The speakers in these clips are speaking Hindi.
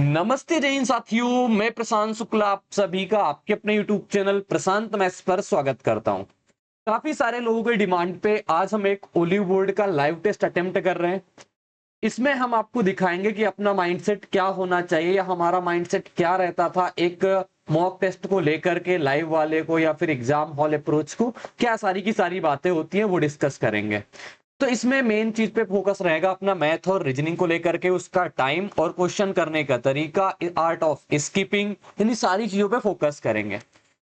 नमस्ते जय हिंद साथियों, मैं प्रशांत शुक्ला आप सभी का आपके अपने YouTube चैनल प्रशांत मैथ्स पर स्वागत करता हूं। काफी सारे लोगों के डिमांड पे आज हम एक ओलिव बोर्ड का लाइव टेस्ट अटेम्प्ट कर रहे हैं। इसमें हम आपको दिखाएंगे कि अपना माइंडसेट क्या होना चाहिए या हमारा माइंडसेट क्या रहता था एक मॉक टेस्ट को लेकर के, लाइव वाले को या फिर एग्जाम हॉल अप्रोच को, क्या सारी की सारी बातें होती हैं वो डिस्कस करेंगे। तो इसमें मेन चीज पे फोकस रहेगा अपना मैथ और रीजनिंग को लेकर के, उसका टाइम और क्वेश्चन करने का तरीका, आर्ट ऑफ स्किपिंग, इन सारी चीजों पे फोकस करेंगे।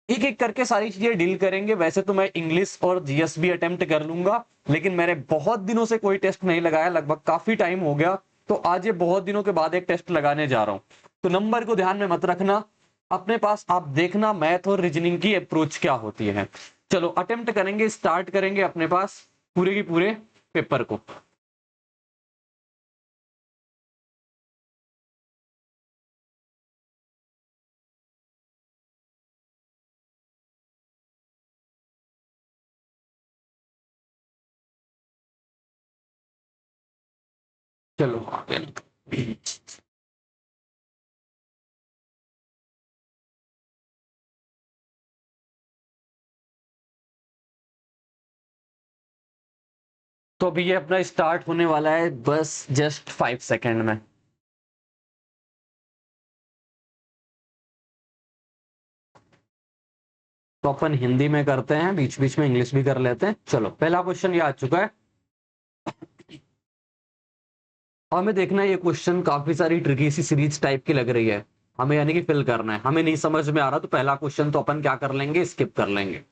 एक एक करके सारी चीजें डील करेंगे। वैसे तो मैं इंग्लिश और जीएस भी अटेम्प्ट कर लूंगा, लेकिन मैंने बहुत दिनों से कोई टेस्ट नहीं लगाया, लगभग काफी टाइम हो गया, तो आज ये बहुत दिनों के बाद एक टेस्ट लगाने जा रहा हूं। तो नंबर को ध्यान में मत रखना, अपने पास आप देखना मैथ और रीजनिंग की अप्रोच क्या होती है। चलो अटेम्प्ट करेंगे, स्टार्ट करेंगे अपने पास पूरे की पूरे पेपर को। चलो तो अभी ये अपना स्टार्ट होने वाला है, बस जस्ट 5 सेकेंड में। तो अपन हिंदी में करते हैं, बीच बीच में इंग्लिश भी कर लेते हैं। चलो पहला क्वेश्चन ये आ चुका है। हमें देखना है, ये क्वेश्चन काफी सारी ट्रिकी सी सीरीज टाइप की लग रही है। हमें यानी कि फिल करना है, हमें नहीं समझ में आ रहा तो पहला क्वेश्चन तो अपन क्या कर लेंगे, स्किप कर लेंगे।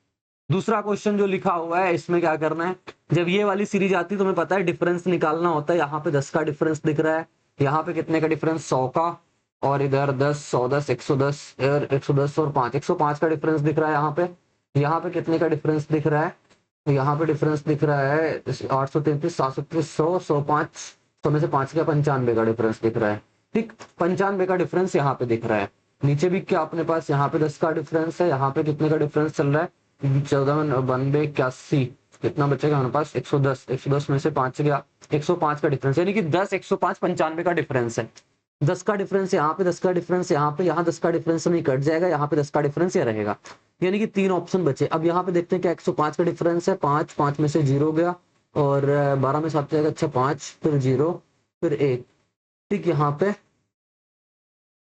दूसरा क्वेश्चन जो लिखा हुआ है इसमें क्या करना है, जब ये वाली सीरीज आती है तुम्हें पता है डिफरेंस निकालना होता है। यहाँ पे 10 का डिफरेंस दिख रहा है, यहाँ पे कितने का डिफरेंस, 100 का, और इधर 10, 110, 110 और 110 और 5, 105 का डिफरेंस दिख रहा है। यहाँ पे कितने का डिफरेंस दिख रहा है, यहाँ पे डिफरेंस दिख रहा है 833, 733, 100, 105, 100 में से 5 का 95 का डिफरेंस दिख रहा है। ठीक, 95 का डिफरेंस यहाँ पे दिख रहा है। नीचे भी क्या अपने पास, यहाँ पे 10 का डिफरेंस है, यहाँ पे कितने का डिफरेंस चल रहा है, 14, 92, 81, कितना बचेगा हमारे पास, 110, 110 में से 5 गया, 105 का डिफरेंस, यानी कि 10, 105, 95 का डिफरेंस है। 10 का डिफरेंस यहाँ पे, 10 का डिफरेंस यहाँ पे, यहाँ 10 का डिफरेंस नहीं कट जाएगा, यहाँ पे 10 का डिफरेंस ये रहेगा, यानी कि 3 ऑप्शन बचे। अब यहाँ पे देखते हैं क्या, 105 का डिफरेंस है, 5, 5 में से 0 गया, और 12 में 7 जाएगा, अच्छा 5, फिर 0, फिर 1। ठीक, यहाँ पे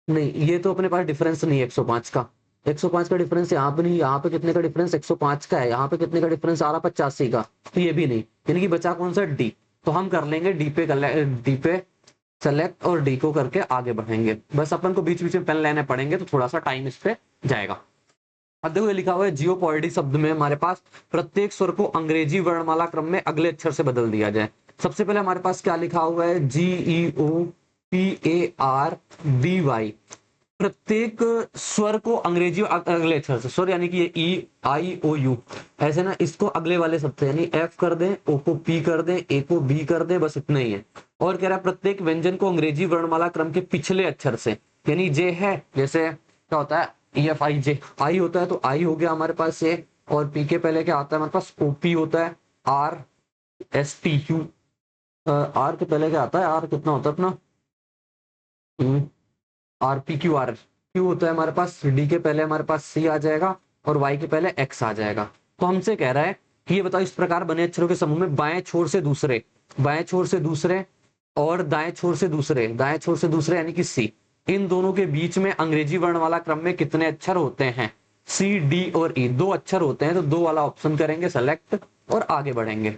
नहीं, ये तो अपने पास डिफरेंस नहीं है 105 का, 105 का डिफरेंस यहाँ पे नहीं, यहाँ पे कितने का डिफरेंस 105 का है, यहाँ पे कितने का डिफरेंस आ रहा 85 का, तो ये भी नहीं, यानी कि बचा कौन सा, डी। तो हम कर लेंगे डी पे सेलेक्ट, और डी को करके आगे बढ़ेंगे। बस अपन को बीच बीच में पेन लेने पड़ेंगे, तो थोड़ा सा टाइम इस पे जाएगा। अब देखो ये लिखा हुआ है, जियोपॉइडी शब्द में हमारे पास प्रत्येक स्वर को अंग्रेजी वर्णमाला क्रम में अगले अक्षर से बदल दिया जाए। सबसे पहले हमारे पास क्या लिखा हुआ है, GEOPARDY। प्रत्येक स्वर को अंग्रेजी अगले अक्षर से, स्वर यानी कि ये EIOU, ऐसे ना इसको अगले वाले शब्द से, यानी F कर दें, O को P कर दें, A को B कर दें, बस इतना ही है। और कह रहा है प्रत्येक व्यंजन को अंग्रेजी वर्णमाला क्रम के पिछले अक्षर से, यानी जे है, जैसे क्या होता है EFIJ, आई होता है तो आई हो गया हमारे पास ये, और पी के पहले क्या आता है हमारे पास, OP होता है, RSTU, आर के पहले क्या आता है, आर कितना होता है अपना, RPQR, क्यू होता है हमारे पास, डी के पहले हमारे पास C आ जाएगा, और वाई के पहले X आ जाएगा। तो हमसे कह रहा है कि ये बताओ, इस प्रकार बने अक्षरों के समूह में बाएं छोर से दूसरे, बाएं छोर से दूसरे और दाएं छोर से दूसरे, दाएं छोर से दूसरे यानी कि C, इन दोनों के बीच में अंग्रेजी वर्णमाला क्रम में कितने अक्षर होते हैं, C, D और E, 2 अक्षर होते हैं, तो 2 वाला ऑप्शन करेंगे सेलेक्ट और आगे बढ़ेंगे।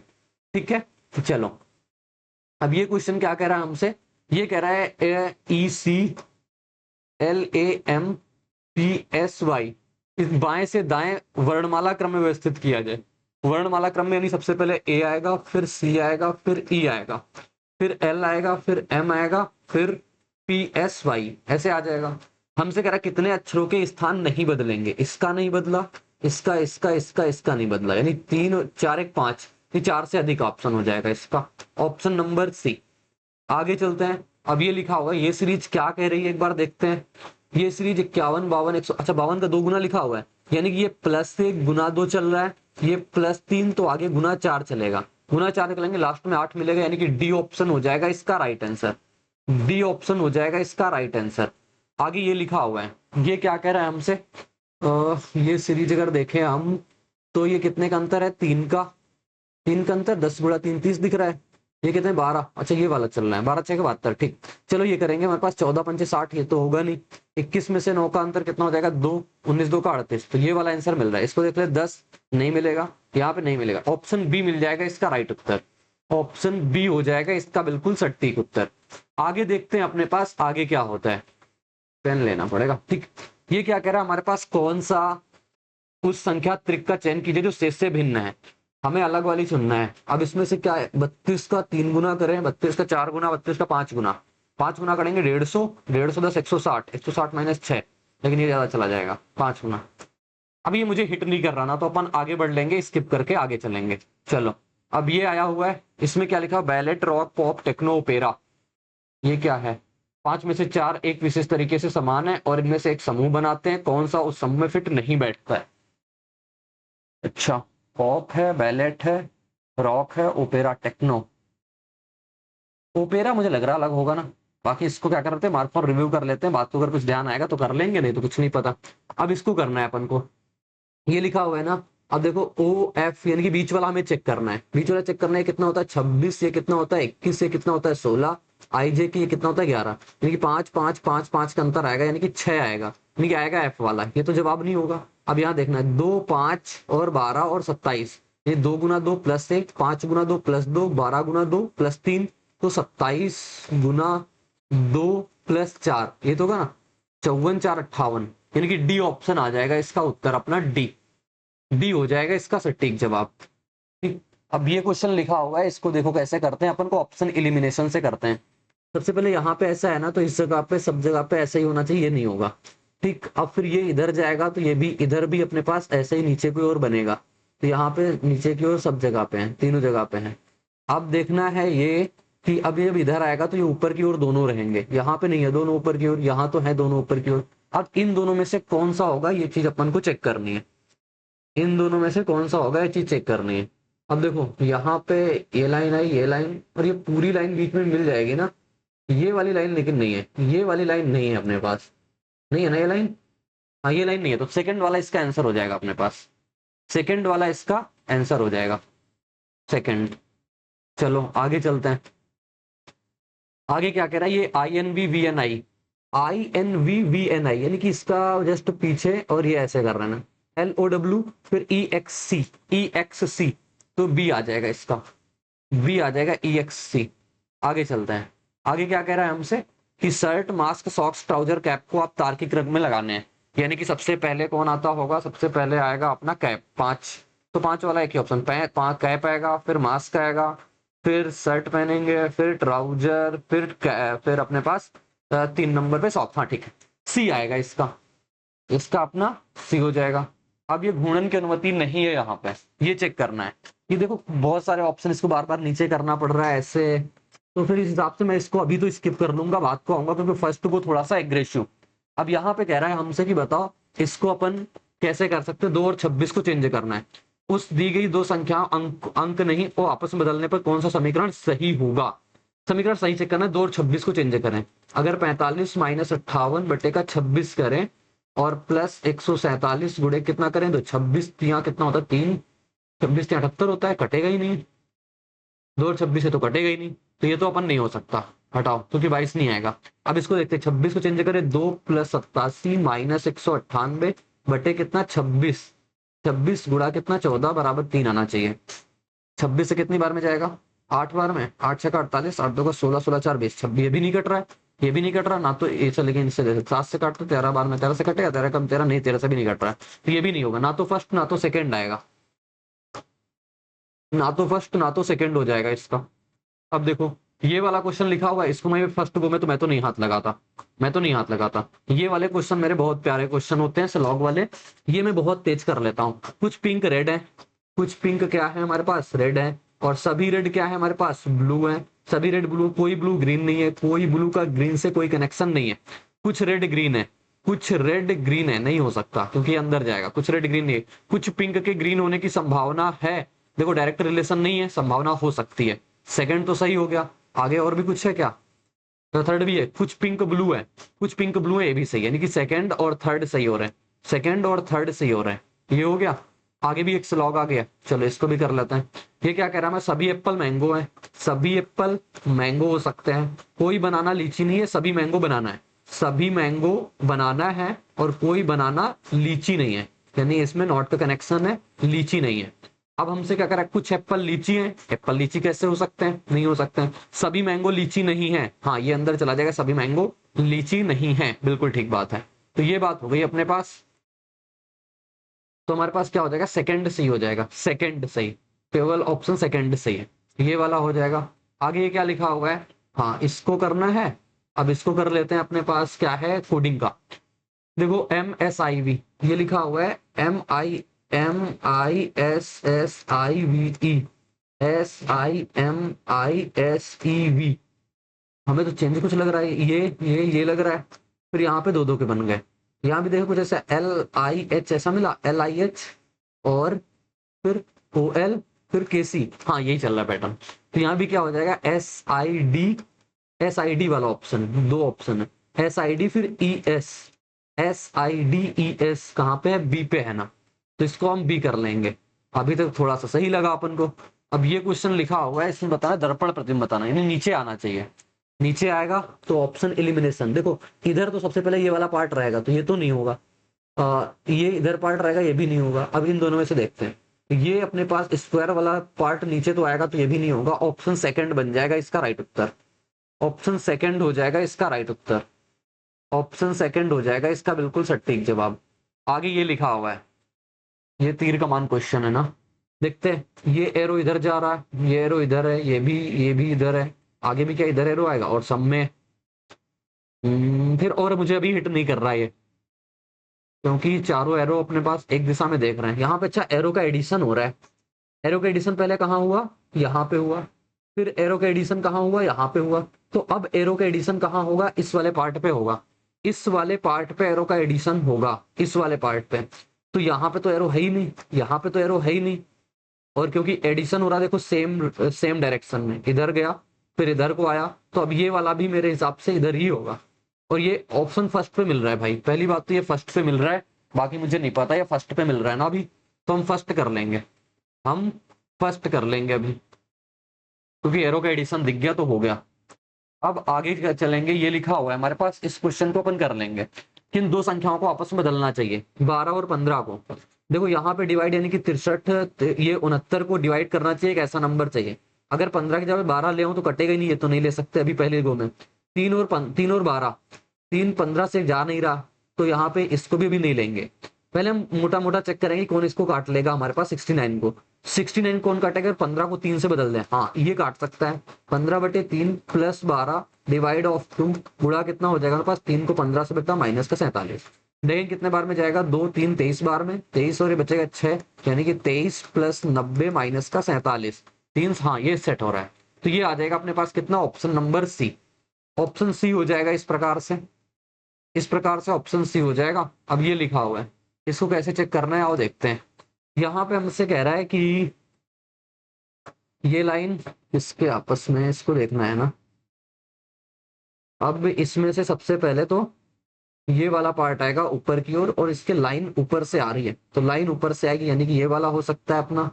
ठीक है, तो चलो अब ये क्वेश्चन क्या कह रहा है हमसे, ये कह रहा है ECLAMPSY इस बाएं से दाएं वर्णमाला क्रम में व्यवस्थित किया जाए। वर्णमाला क्रम में यानी सबसे पहले A आएगा, फिर C आएगा, फिर E आएगा, फिर L आएगा, फिर M आएगा, फिर PSY, ऐसे आ जाएगा। हमसे कह रहा है कितने अक्षरों के स्थान नहीं बदलेंगे, इसका नहीं बदला, इसका इसका इसका इसका नहीं बदला, यानी 3, 4, 1, 5, 4 से अधिक ऑप्शन हो जाएगा इसका, ऑप्शन नंबर C। आगे चलते हैं, अब ये लिखा होगा, ये सीरीज क्या कह रही है एक बार देखते हैं। ये सीरीज 51, 52, 100, अच्छा 52 का 2 गुना लिखा हुआ है, यानी कि ये +1 गुना 2 चल रहा है, ये +3 तो आगे गुना 4 चलेगा, गुना 4 निकलेंगे, लास्ट में 8 मिलेगा, यानी कि डी ऑप्शन हो जाएगा इसका राइट आंसर, डी ऑप्शन हो जाएगा इसका राइट आंसर। आगे ये लिखा हुआ है, ये क्या कह रहा है हमसे, ये सीरीज अगर देखें हम तो ये कितने का अंतर है, 3 का अंतर, 10 × 3 30 दिख रहा है। ये कितने 12, अच्छा ये वाला चल रहा है, 12 6 72, ठीक। चलो ये करेंगे, हमारे पास 14 पंचे 60, ये तो होगा नहीं। 21 में से 9 का अंतर कितना हो जाएगा, 2, 19 2 का 38, तो ये वाला आंसर मिल रहा है। इसको देख ले, 10 नहीं मिलेगा, यहाँ पे नहीं मिलेगा, ऑप्शन बी मिल जाएगा इसका राइट उत्तर। ऑप्शन बी हो जाएगा इसका बिल्कुल सटीक उत्तर। आगे देखते हैं अपने पास आगे क्या होता है, पेन लेना पड़ेगा, ठीक। ये क्या कह रहा है हमारे पास, कौन सा उस संख्या त्रिक का चयन कीजिए जो शेष से भिन्न है। हमें अलग वाली चुनना है। अब इसमें से क्या है, 32 का 3 गुना करें, 32 का 4 गुना, 32 का 5 गुना, 5 गुना करेंगे 150, 150 10 160, 160 माइनस 6, लेकिन ये ज्यादा चला जाएगा, 5 गुना। अब ये मुझे हिट नहीं कर रहा ना, तो अपन आगे बढ़ लेंगे, स्किप करके आगे चलेंगे। चलो अब ये आया हुआ है, इसमें क्या लिखा, ballet rock pop techno opera. ये क्या है, 5 में से 4 एक विशेष तरीके से समान है और इनमें से एक समूह बनाते हैं, कौन सा उस समूह में फिट नहीं बैठता है। अच्छा, पॉप है, बैलेट है, रॉक है, ओपेरा, टेक्नो। ओपेरा मुझे लग रहा अलग होगा ना, बाकी इसको क्या करते हैं, मार्क फॉर रिव्यू कर लेते हैं, बात को अगर कुछ ध्यान आएगा तो कर लेंगे, नहीं तो कुछ नहीं पता। अब इसको करना है अपन को, ये लिखा हुआ है ना, अब देखो ओ एफ यानी कि बीच वाला हमें चेक करना है, बीच वाला चेक करना है कितना होता है 26, ये कितना होता है 21, ये कितना होता है 16, आई जे की ये कितना होता है 11, यानी कि 5 5 5 5 का अंतर आएगा, यानी कि 6 आएगा, यानी कि आएगा एफ वाला, ये तो जवाब नहीं होगा। अब यहाँ देखना है 2 5 और 12 और 27, ये 2 गुना 2 प्लस 1, 5 गुना 2 प्लस 2, 12 गुना 2 प्लस 3, तो 27 गुना 2 प्लस 4, ये तो होगा ना 54 4 58, यानी कि डी ऑप्शन आ जाएगा इसका उत्तर अपना, डी हो जाएगा इसका सटीक जवाब। ठीक, अब ये क्वेश्चन लिखा हुआ है, इसको देखो कैसे करते हैं अपन को, ऑप्शन एलिमिनेशन से करते हैं। सबसे पहले यहाँ पे ऐसा है ना, तो इस जगह पे सब जगह पे ऐसा ही होना चाहिए, ये नहीं होगा, ठीक। अब फिर ये इधर जाएगा तो ये भी इधर भी अपने पास ऐसे ही नीचे की ओर बनेगा, तो यहाँ पे नीचे की ओर सब जगह पे है, तीनों जगह पे है। अब देखना है ये कि अब ये इधर आएगा तो ये ऊपर की ओर दोनों रहेंगे, यहाँ पे नहीं है दोनों ऊपर की ओर, यहाँ तो है दोनों ऊपर की ओर। अब इन दोनों में से कौन सा होगा, ये चीज अपन को चेक करनी है, इन दोनों में से कौन सा होगा ये चीज चेक करनी है। अब देखो यहाँ पे ये लाइन आई, ये लाइन और ये पूरी लाइन बीच में मिल जाएगी ना, ये वाली लाइन लेकिन नहीं है, ये वाली लाइन नहीं है अपने पास, नहीं है ना ये लाइन, हाँ ये लाइन नहीं है, तो सेकंड वाला इसका आंसर हो जाएगा अपने पास, सेकंड वाला इसका आंसर हो जाएगा, सेकंड। चलो आगे चलते हैं, आगे क्या कह रहा है, ये INVVNI, INVVNI यानी कि इसका जस्ट पीछे, और ये ऐसे कर रहे हैं ना, LOW फिर EXC, तो बी आ जाएगा इसका, बी आ जाएगा EXC। आगे चलते हैं, आगे क्या कह रहा है हमसे कि shirt mask socks trouser cap को आप तार्किक क्रम में लगाने हैं, यानी कि सबसे पहले कौन आता होगा, सबसे पहले आएगा अपना कैप, 5, तो 5 वाला एक ही ऑप्शन, कैप आएगा, फिर मास्क आएगा, फिर शर्ट पहनेंगे, फिर ट्राउजर, फिर अपने पास 3 नंबर पे सॉक्स, हाँ ठीक है, सी आएगा इसका, इसका अपना सी हो जाएगा। अब ये घूर्णन की अनुमति नहीं है यहाँ पे, ये चेक करना है, ये देखो बहुत सारे ऑप्शन, इसको बार बार नीचे करना पड़ रहा है ऐसे, तो फिर इस हिसाब से मैं इसको अभी तो स्किप कर लूंगा, बात को आऊंगा, क्योंकि फर्स्ट को थोड़ा सा एग्रेसिव। अब यहाँ पे कह रहा है हमसे कि बताओ इसको अपन कैसे कर सकते हैं, 2 और 26 को चेंज करना है, उस दी गई दो संख्या अंक नहीं और आपस में बदलने पर कौन सा समीकरण सही होगा। समीकरण सही चेक करना है, 2 और 26 को चेंज करें, अगर 45 माइनस 58 बटे का 26 करें और प्लस 147 गुणे कितना करें, तो 26 यहाँ कितना होता है 3, 26 78 होता है, कटेगा ही नहीं, 2 और 26 से तो कटेगा ही नहीं, तो ये तो अपन नहीं हो सकता, हटाओ, क्योंकि 22 नहीं आएगा। अब इसको देखते हैं, 26 को चेंज करें, 2 + 87 माइनस 198 बटे कितना 26, 26 गुणा कितना 14 बराबर 3 आना चाहिए। 26 से कितनी बार में जाएगा, 8 बार में, 8 6 का 48, 8 2 का 16, 16 4 20, 26, ये भी नहीं कट रहा है, ये भी नहीं कट रहा ना, तो ऐसा, लेकिन इससे 7 से काट तो 13 बार में 13 से कटेगा, 13 कम 13 नहीं, 13 से भी नहीं कट रहा है, तो ये भी नहीं होगा, ना तो फर्स्ट ना तो सेकेंड आएगा, ना तो फर्स्ट ना तो सेकेंड हो जाएगा इसका। अब देखो ये वाला क्वेश्चन लिखा हुआ है, इसको मैं फर्स्ट गो में तो मैं तो नहीं हाथ लगाता, मैं तो नहीं हाथ लगाता, ये वाले क्वेश्चन मेरे बहुत प्यारे क्वेश्चन होते हैं स्लॉग वाले, ये मैं बहुत तेज कर लेता हूँ। कुछ पिंक रेड है, कुछ पिंक क्या है हमारे पास रेड है, और सभी रेड क्या है हमारे पास ब्लू है, सभी रेड ब्लू, कोई ब्लू ग्रीन नहीं है, कोई ब्लू का ग्रीन से कोई कनेक्शन नहीं है, कुछ रेड ग्रीन है, कुछ रेड ग्रीन है, नहीं हो सकता क्योंकि अंदर जाएगा, कुछ रेड ग्रीन नहीं है, कुछ पिंक के ग्रीन होने की संभावना है, देखो डायरेक्ट रिलेशन नहीं है, संभावना हो सकती है, सेकंड तो सही हो गया, आगे और भी कुछ है क्या, तो थर्ड भी है, कुछ पिंक ब्लू है, कुछ पिंक ब्लू है, ये भी सही है, यानी कि सेकंड और थर्ड सही हो रहे हैं, सेकंड और थर्ड सही हो रहे हैं। ये हो गया। आगे भी एक स्लॉग आ गया, चलो इसको भी कर लेते हैं। ये क्या कह रहा है, मैं सभी एप्पल मैंगो है, सभी एप्पल मैंगो हो सकते हैं, कोई बनाना लीची नहीं है, सभी मैंगो बनाना है, सभी मैंगो बनाना है और कोई बनाना लीची नहीं है, यानी इसमें नॉट का कनेक्शन है, लीची नहीं है। अब हमसे क्या करा, कुछ एप्पल लीची है, एप्पल लीची कैसे हो सकते हैं, नहीं हो सकते हैं। सभी मैंगो लीची नहीं है, हाँ ये अंदर चला जाएगा, सभी मैंगो लीची नहीं है, बिल्कुल ठीक बात है। तो ये बात हो गई अपने पास। तो हमारे पास क्या हो जाएगा, सेकंड सही हो जाएगा, सेकंड सही, केवल ऑप्शन सेकंड सही है, ये वाला हो जाएगा। आगे ये क्या लिखा हुआ है, हाँ इसको करना है। अब इसको कर लेते हैं, अपने पास क्या है कोडिंग का। देखो MSIV ये लिखा हुआ है, MISSIV, हमें तो चेंज कुछ लग रहा है, ये लग रहा है। फिर यहाँ पे दो दो के बन गए, यहाँ भी देखो कुछ ऐसा LIH ऐसा मिला, LIH और फिर OL फिर KC, हाँ यही चल रहा है पैटर्न। तो यहाँ भी क्या हो जाएगा, SID वाला ऑप्शन, दो ऑप्शन है, SID फिर SIDES कहाँ पे है, बी पे है ना, तो इसको हम बी कर लेंगे। अभी तक थोड़ा सा सही लगा अपन को। अब ये क्वेश्चन लिखा हुआ है, इसमें बताना दर्पण प्रतिबिंब बताना, यानी नीचे आना चाहिए, नीचे आएगा तो ऑप्शन एलिमिनेशन। देखो इधर तो सबसे पहले ये वाला पार्ट रहेगा, तो ये तो नहीं होगा, ये इधर पार्ट रहेगा, ये भी नहीं होगा। अब इन दोनों में से देखते हैं, ये अपने पास स्क्वायर वाला पार्ट नीचे तो आएगा, तो ये भी नहीं होगा, ऑप्शन सेकंड बन जाएगा इसका राइट उत्तर, ऑप्शन सेकंड हो जाएगा इसका राइट उत्तर, ऑप्शन सेकंड हो जाएगा इसका बिल्कुल सटीक जवाब। आगे ये लिखा हुआ है, ये तीर कमान क्वेश्चन है ना, देखते हैं। ये एरो इधर जा रहा है, ये एरो इधर है, ये भी इधर है, आगे भी क्या इधर एरो आएगा, और सब में फिर और मुझे अभी हिट नहीं कर रहा है ये, क्योंकि चारों एरो अपने पास एक दिशा में देख रहे हैं। यहाँ पे अच्छा एरो का एडिशन हो रहा है, एरो का एडिशन पहले कहाँ हुआ, यहाँ पे हुआ, फिर एरो का एडिशन कहाँ हुआ, यहाँ पे हुआ। तो अब एरो का एडिशन कहाँ होगा, इस वाले पार्ट पे होगा, इस वाले पार्ट पे एरो का एडिशन होगा, इस वाले पार्ट पे। तो यहाँ पे तो एरो है ही नहीं, यहाँ पे तो एरो है ही नहीं, और क्योंकि एडिशन हो रहा है देखो सेम सेम डायरेक्शन में, इधर गया फिर इधर को आया, तो अब ये वाला भी मेरे हिसाब से इधर ही होगा। और ये ऑप्शन फर्स्ट पे मिल रहा है भाई, पहली बात तो ये फर्स्ट पे मिल रहा है, बाकी मुझे नहीं पता ये फर्स्ट पे मिल रहा है ना अभी, तो हम फर्स्ट कर लेंगे, हम फर्स्ट कर लेंगे अभी, क्योंकि एरो का एडिशन दिख गया तो हो गया। अब आगे चलेंगे, ये लिखा हुआ है हमारे पास, इस क्वेश्चन को अपन कर लेंगे। किन दो संख्याओं को आपस में बदलना चाहिए, 12 और 15 को। देखो यहाँ पे डिवाइड यानी कि 63, ये 69 को डिवाइड करना चाहिए, एक ऐसा नंबर चाहिए। अगर 15 की जगह 12 ले तो कटेगा ही नहीं, ये तो नहीं ले सकते अभी पहले गो में। 3 और 12, 3 15 से जा नहीं रहा, तो यहाँ पे इसको भी अभी नहीं लेंगे। पहले हम मोटा मोटा चेक करेंगे कौन इसको काट लेगा, हमारे पास 69 को, 69 कौन काटेगा, 15 को 3 से बदल दें, हाँ ये काट सकता है। 15/3 प्लस 12 डिवाइड ऑफ 2 गुणा कितना हो जाएगा हमारे पास, 3 को 15 से बचता माइनस का 47, लेकिन कितने बार में जाएगा, 2 3 23 बार में, 23 और ये बचेगा 6, यानी कि 23 प्लस 90 माइनस का 47, 3, हाँ ये सेट हो रहा है। तो ये आ जाएगा अपने पास कितना, option number C, option C हो जाएगा इस प्रकार से, इस प्रकार से ऑप्शन सी हो जाएगा। अब ये लिखा हुआ है, इसको कैसे चेक करना है आओ देखते हैं। यहाँ पे हमसे कह रहा है कि ये लाइन इसके आपस में, इसको देखना है ना। अब इसमें से सबसे पहले तो ये वाला पार्ट आएगा ऊपर की ओर, और इसके लाइन ऊपर से आ रही है, तो लाइन ऊपर से आएगी, यानी कि ये वाला हो सकता है अपना,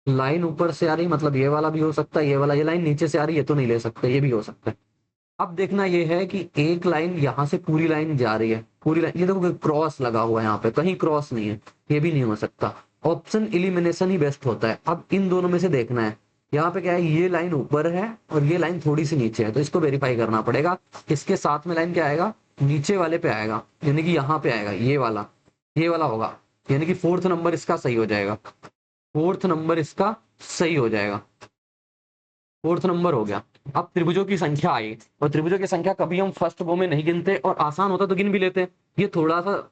लाइन ऊपर से आ रही मतलब ये वाला भी हो सकता है, ये वाला, ये लाइन नीचे से आ रही है तो नहीं ले सकते, ये भी हो सकता है। अब देखना ये है कि एक लाइन यहाँ से पूरी लाइन जा रही है, पूरी लाइन, ये देखो क्रॉस लगा हुआ है यहाँ पे, कहीं क्रॉस नहीं है, ये भी नहीं हो सकता। ऑप्शन इलिमिनेशन ही बेस्ट होता है। अब इन दोनों में से देखना है, यहाँ पे क्या है, ये लाइन ऊपर है और ये लाइन थोड़ी सी नीचे है, तो इसको वेरीफाई करना पड़ेगा। इसके साथ में लाइन क्या आएगा, नीचे वाले पे आएगा, यानी कि यहाँ पे आएगा, ये वाला होगा, यानी कि फोर्थ नंबर इसका सही हो जाएगा, फोर्थ नंबर इसका सही हो जाएगा, फोर्थ नंबर हो गया। अब त्रिभुजों की संख्या आई, और त्रिभुजों की संख्या कभी हम फर्स्ट वो में नहीं गिनते, और आसान होता तो गिन भी लेते। ये थोड़ा सा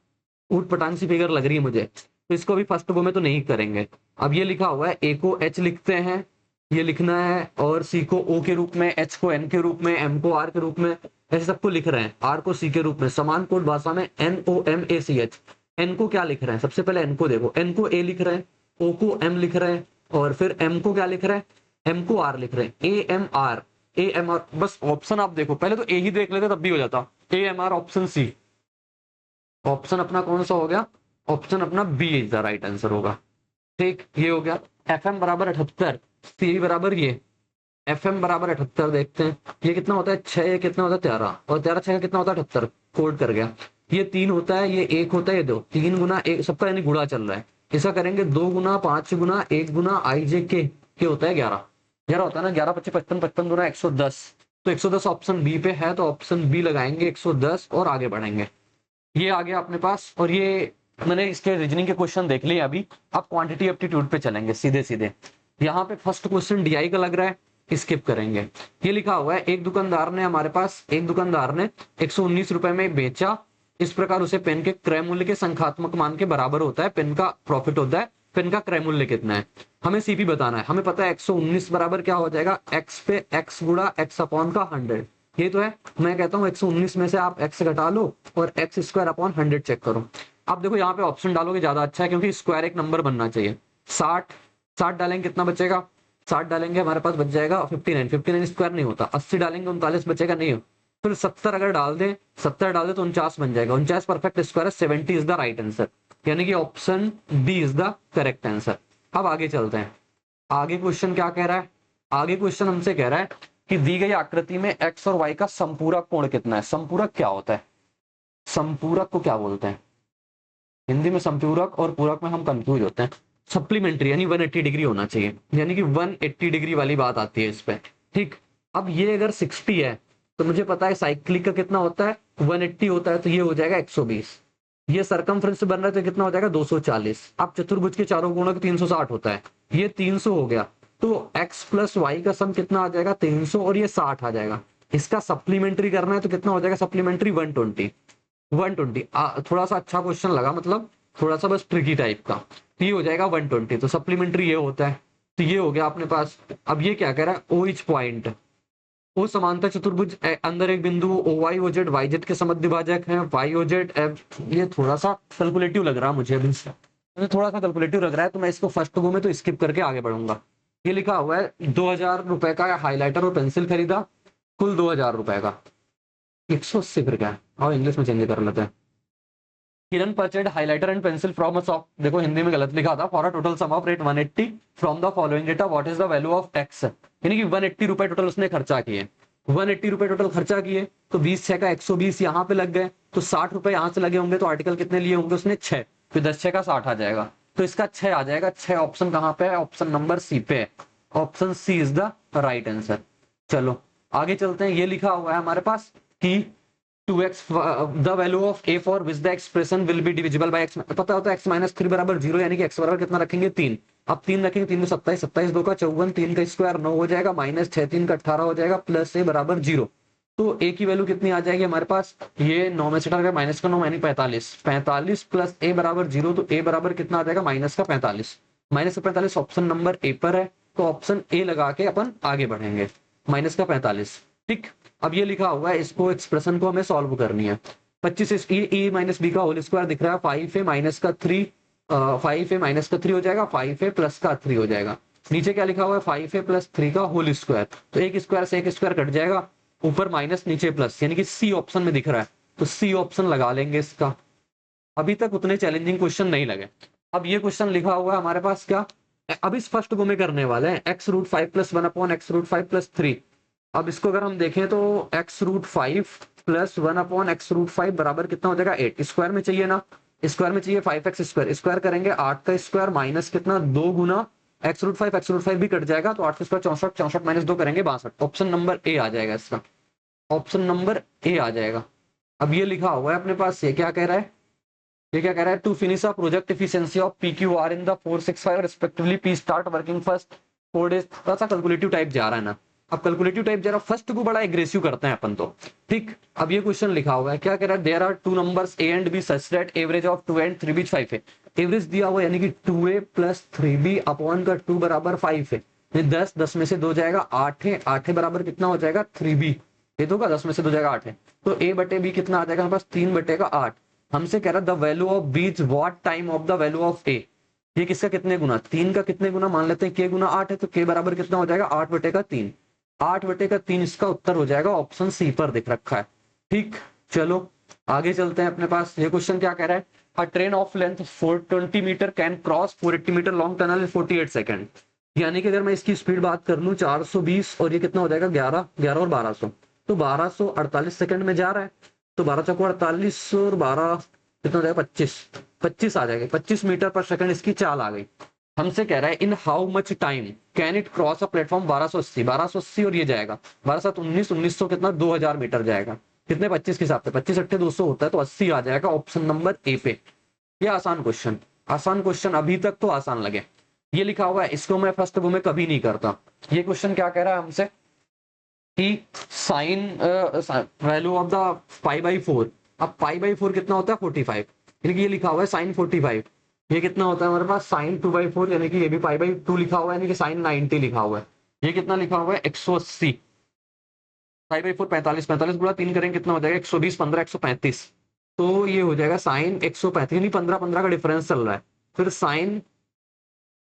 ऊट पटांग सी फिगर लग रही है मुझे, तो इसको भी फर्स्ट वो में तो नहीं करेंगे। अब ये लिखा हुआ है, ए को एच लिखते हैं, ये लिखना है, और सी को ओ के रूप में, एच को एन के रूप में, एम को आर के रूप में, ऐसे सबको लिख रहे हैं, आर को सी के रूप में, समान कोड भाषा में NOMACH। एन को क्या लिख रहे हैं, सबसे पहले एन को देखो, एन को ए लिख रहे हैं, ओ को एम लिख रहे हैं, और फिर एम को क्या लिख रहे हैं, एम को आर लिख रहे हैं, AMR। AMR, बस ऑप्शन आप देखो, पहले तो ए ही देख लेते तब भी हो जाता। AMR ऑप्शन सी, ऑप्शन अपना कौन सा हो गया, ऑप्शन अपना B is the right answer होगा। ठीक, ये हो गया। FM बराबर 78, सी बराबर ये, FM बराबर 78 देखते हैं, ये कितना होता है 6, ये कितना होता है 13, और 13 6 कितना होता है 78, कोड कर गया। ये 3 होता है, ये 1 होता है, ये 2, 3 गुना 1 सबका यानी गुणा चल रहा है। ऐसा करेंगे 2 गुना 5 गुना 1 गुना IJ के होता है 11, 11 होता है ना, 11 25 55, 55 गुना 110, तो 110 ऑप्शन बी पे है, तो ऑप्शन बी लगाएंगे 110 और आगे बढ़ेंगे। ये आ गया अपने पास, और ये मैंने इसके रीजनिंग के क्वेश्चन देख लिए अभी। अब क्वांटिटी एप्टीट्यूड पे चलेंगे सीधे सीधे। यहाँ पे फर्स्ट क्वेश्चन DI का लग रहा है, स्किप करेंगे। ये लिखा हुआ है, एक दुकानदार ने हमारे पास, एक दुकानदार ने 119 रुपए में बेचा, इस प्रकार उसे पेन के क्रय मूल्य के संख्यात्मक मान के बराबर होता है, पेन का प्रॉफिट होता है, पेन का क्रय मूल्य कितना है। हमें CP बताना है। हमें पता है 119 बराबर क्या हो जाएगा, x पे x गुणा x अपॉन का 100, ये तो है। मैं कहता हूँ 119 में से आप x घटा लो और x स्क्वायर अपॉन 100 चेक करो। अब देखो यहाँ पे ऑप्शन डालोगे ज्यादा अच्छा है, क्योंकि स्क्वायर एक नंबर बनना चाहिए। 60 60 डालेंगे कितना बचेगा, 60 डालेंगे हमारे पास बच जाएगा 59, 59 स्क्वायर नहीं होता। 80 डालेंगे 39 बचेगा नहीं हो। फिर 70 अगर डाल दें, 70 डाल दे तो 49 बन जाएगा, 49 परफेक्ट स्क्वायर है, 70 इज द राइट आंसर, यानी कि option B is the correct answer. अब आगे चलते हैं। आगे क्वेश्चन क्या कह रहा है, आगे क्वेश्चन हमसे कह रहा है कि दी गई आकृति में x और y का संपूरक कोण कितना है। संपूरक क्या होता है, संपूरक को क्या बोलते हैं हिंदी में, संपूरक और पूरक में हम कंफ्यूज होते हैं। सप्लीमेंट्री यानी 180 डिग्री होना चाहिए, यानी कि 180 डिग्री वाली बात आती है इस पे। ठीक, अब ये अगर 60 है तो मुझे पता है साइक्लिक का कितना होता है 180 होता है, तो ये हो जाएगा 120। ये सरकमफ्रेंस बन रहा है तो कितना हो जाएगा 240। अब चतुर्भुज के चारों कोणों का 360 होता है, ये 300 हो गया, तो x प्लस वाई का सम कितना आ जाएगा 300, और ये 60 आ जाएगा। इसका सप्लीमेंट्री करना है तो कितना हो जाएगा सप्लीमेंट्री 120। 120 थोड़ा सा अच्छा क्वेश्चन लगा, मतलब थोड़ा सा बस ट्रिकी टाइप का। तो ये हो जाएगा 120, तो सप्लीमेंट्री ये होता है। तो ये हो गया अपने पास। अब ये क्या कह रहा है, OH पॉइंट, वो समांतर चतुर्भुज अंदर एक बिंदु OY OZ YZ के समद्विभाजक हैं, YOZ ये थोड़ा सा कैलकुलेटिव लग रहा है मुझे अभी, थोड़ा सा कैलकुलेटिव लग रहा है, तो मैं इसको फर्स्ट गो में तो स्किप करके आगे बढ़ूंगा। ये लिखा हुआ है 2000 रुपए का हाईलाइटर और पेंसिल खरीदा, कुल 2000 रुपए का, 180 फिर क्या है, और इंग्लिश में चेंज कर लेते हैं। Kiran purchased highlighter and pencil from a shop, देखो हिंदी में गलत लिखा था, for a total sum of rate 180 from the following data, what is the value of X, यानी कि 180 रुपए टोटल उसने खर्चा किए, 180 रुपए टोटल खर्चा किए, तो 20 6 का 120 यहाँ पे लग गए, तो 60 रुपए यहाँ से लगे होंगे, तो आर्टिकल कितने लिए होंगे उसने 6, फिर 10 6 का 60 आ जाएगा, तो इसका 6 आ जाएगा। 6 ऑप्शन कहाँ पे है, ऑप्शन नंबर सी पे है, option C is the right answer. चलो आगे चलते हैं। ये लिखा हुआ है हमारे पास कि 2x the value of a for which the expression will be divisible by x, पता होता है x माइनस 3 बराबर 0, यानी कि x बराबर कितना रखेंगे 3। अब 3 रखेंगे, 3 में 27, 27 2 का 54, 3 का स्क्वायर 9 हो जाएगा, माइनस 6 3 का 18 हो जाएगा, प्लस a बराबर 0। तो a की वैल्यू कितनी आ जाएगी हमारे पास, ये 9 में से हटा माइनस का 9 यानी 45, 45 प्लस a बराबर 0, तो a बराबर कितना आ जाएगा माइनस का 45, माइनस का 45 ऑप्शन नंबर ए पर है, तो ऑप्शन ए लगा के अपन आगे बढ़ेंगे, माइनस का 45। ठीक, अब ये लिखा हुआ है, इसको एक्सप्रेशन को हमें सॉल्व करनी है। 25 ए माइनस बी का होल स्क्वायर दिख रहा है, 5a माइनस का 3, 5a माइनस का 3 हो जाएगा, 5a प्लस का 3 हो जाएगा। नीचे क्या लिखा हुआ है 5a प्लस 3 का होल स्क्वायर, तो एक स्क्वायर से एक स्क्वायर कट जाएगा, ऊपर माइनस नीचे प्लस, यानी कि सी ऑप्शन में दिख रहा है, तो सी ऑप्शन लगा लेंगे इसका। अभी तक उतने चैलेंजिंग क्वेश्चन नहीं लगे। अब ये क्वेश्चन लिखा हुआ है हमारे पास क्या, अब इस फर्स्ट को में करने वाले हैं, x root 5 plus 1 upon x root 5 plus 3। अब इसको अगर हम देखें तो x root 5 plus 1 upon x root 5 बराबर कितना हो जाएगा 8, स्क्वायर में चाहिए ना, स्क्वायर में चाहिए 5x स्क्वायर, स्क्वायर करेंगे 8 का स्क्वायर माइनस कितना 2 गुना एक्स रूट 5 भी कट जाएगा, तो 8 स्क्वायर 64, 64 माइनस 2 करेंगे 62, ऑप्शन नंबर ए आ जाएगा इसका, ऑप्शन नंबर ए आ जाएगा। अब ये लिखा हुआ है अपने पास, ये क्या कह रहा है, ये क्या कह रहा है, to finish a project efficiency of PQR in the 465 respectively P start working first 4 days. थोड़ा सा कैलकुलेटिव टाइप जा रहा है ना, अब कैलकुलेटिव टाइप जरा फर्स्ट को बड़ा एग्रेसिव करते हैं अपन तो। ठीक, अब ये क्वेश्चन लिखा हुआ है, क्या कह रहा है, there are two numbers a and b such that average of 2 and 3b 5 है। एवरेज दिया हुआ यानी कि 2a प्लस 3b अपॉन का 2 बराबर 5 है, 10 10 में से 2 जाएगा 8 है, 8 है बराबर कितना हो जाएगा 3b, ये तो का 10 में से 2 जाएगा 8 है, तो a बटे b कितना आ जाएगा हमारे पास 3 बटे का 8। हमसे कह रहा है the value of b is what time of the value of a, ये किसका कितने गुना, 3 का कितने गुना, मान लेते हैं k गुना 8 है, तो k बराबर कितना हो जाएगा 8 बटे का 3, 8/3 इसका उत्तर हो जाएगा, ऑप्शन सी पर दिख रखा है। ठीक, चलो आगे चलते हैं अपने पास। ये क्वेश्चन क्या कह रहा है, a train of length 420 metre can cross 480 metre long tunnel in 48 second. यानी कि अगर मैं इसकी स्पीड बात कर लूं 420 और ये कितना हो जाएगा 11 11 और 1200, तो 1248 सेकंड में जा रहा है। तो 12 चौको 48 और 12 कितना हो जाएगा 25 आ जाएगा, 25 मीटर पर सेकंड इसकी चाल आ गई। हमसे कह रहा है in how much time can it cross a platform 1280 और ये जाएगा 12 7 19 1900 कितना 2000 मीटर जाएगा, कितने 25 के हिसाब से 25 8 200 होता है, तो 80 आ जाएगा ऑप्शन नंबर ए पे। ये आसान क्वेश्चन, आसान क्वेश्चन अभी तक तो आसान लगे। ये लिखा हुआ है, इसको मैं फर्स्ट वो में कभी नहीं करता। ये क्वेश्चन क्या कह रहा है हमसे कि साइन वैल्यू ऑफ द π/4, अब π/4 कितना होता है 45, यानी कि ये लिखा हुआ है साइन 45, ये कितना होता है हमारे पास साइन 2/4, यानी कि ये भी π/2 लिखा हुआ है, यानी कि साइन 90 लिखा हुआ है। ये कितना लिखा हुआ है 180, π/4 45, 45 गुणा 3 करेंगे कितना हो जाएगा 120 15 135, तो ये हो जाएगा साइन 135, यानी 15 15 का डिफरेंस चल रहा है। फिर साइन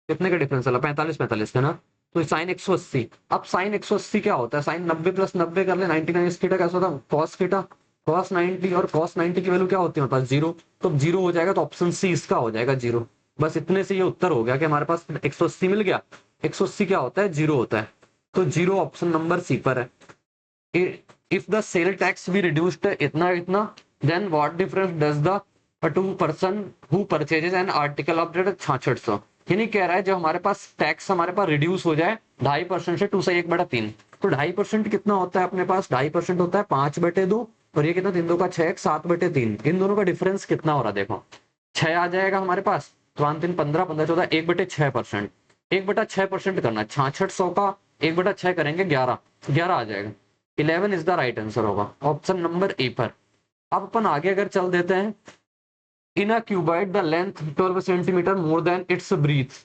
कितने का डिफरेंस चला 45 45 का ना, तो साइन 180। अब साइन 180 क्या होता है, साइन 90 + 90 कर ले 99 थीटा कैसा होता है कॉस थीटा, कॉस 90, और कॉस 90 की वैल्यू क्या होती है हमारे पास 0, तो 0 हो जाएगा, तो ऑप्शन सी इसका हो जाएगा 0। बस इतने से ये उत्तर हो गया कि हमारे पास 180 मिल गया। 180 क्या होता है 0 होता है, तो 0 ऑप्शन नंबर सी पर है। If the sale tax be reduced इतना इतना, then what difference does the two person who purchases an article of 6600, यानी कह रहा है जब हमारे पास टैक्स हमारे पास रिड्यूस हो जाए 2.5% से 2 से 1/3, तो 2.5% कितना होता है अपने पास 2.5% होता है 5/2, और ये कितना 3 2 का 6 7/3, इन दोनों का डिफरेंस कितना हो रहा है देखो 6 आ जाएगा हमारे पास, तो 3 3 15 15 14 1/6%, 1/6% करना 6600 का 1/6 करेंगे 11 11 आ जाएगा, 11 इज द राइट आंसर होगा ऑप्शन नंबर ए पर। अब अपन आगे अगर चल देते हैं, in a cuboid the length 12 centimetre more than its breadth,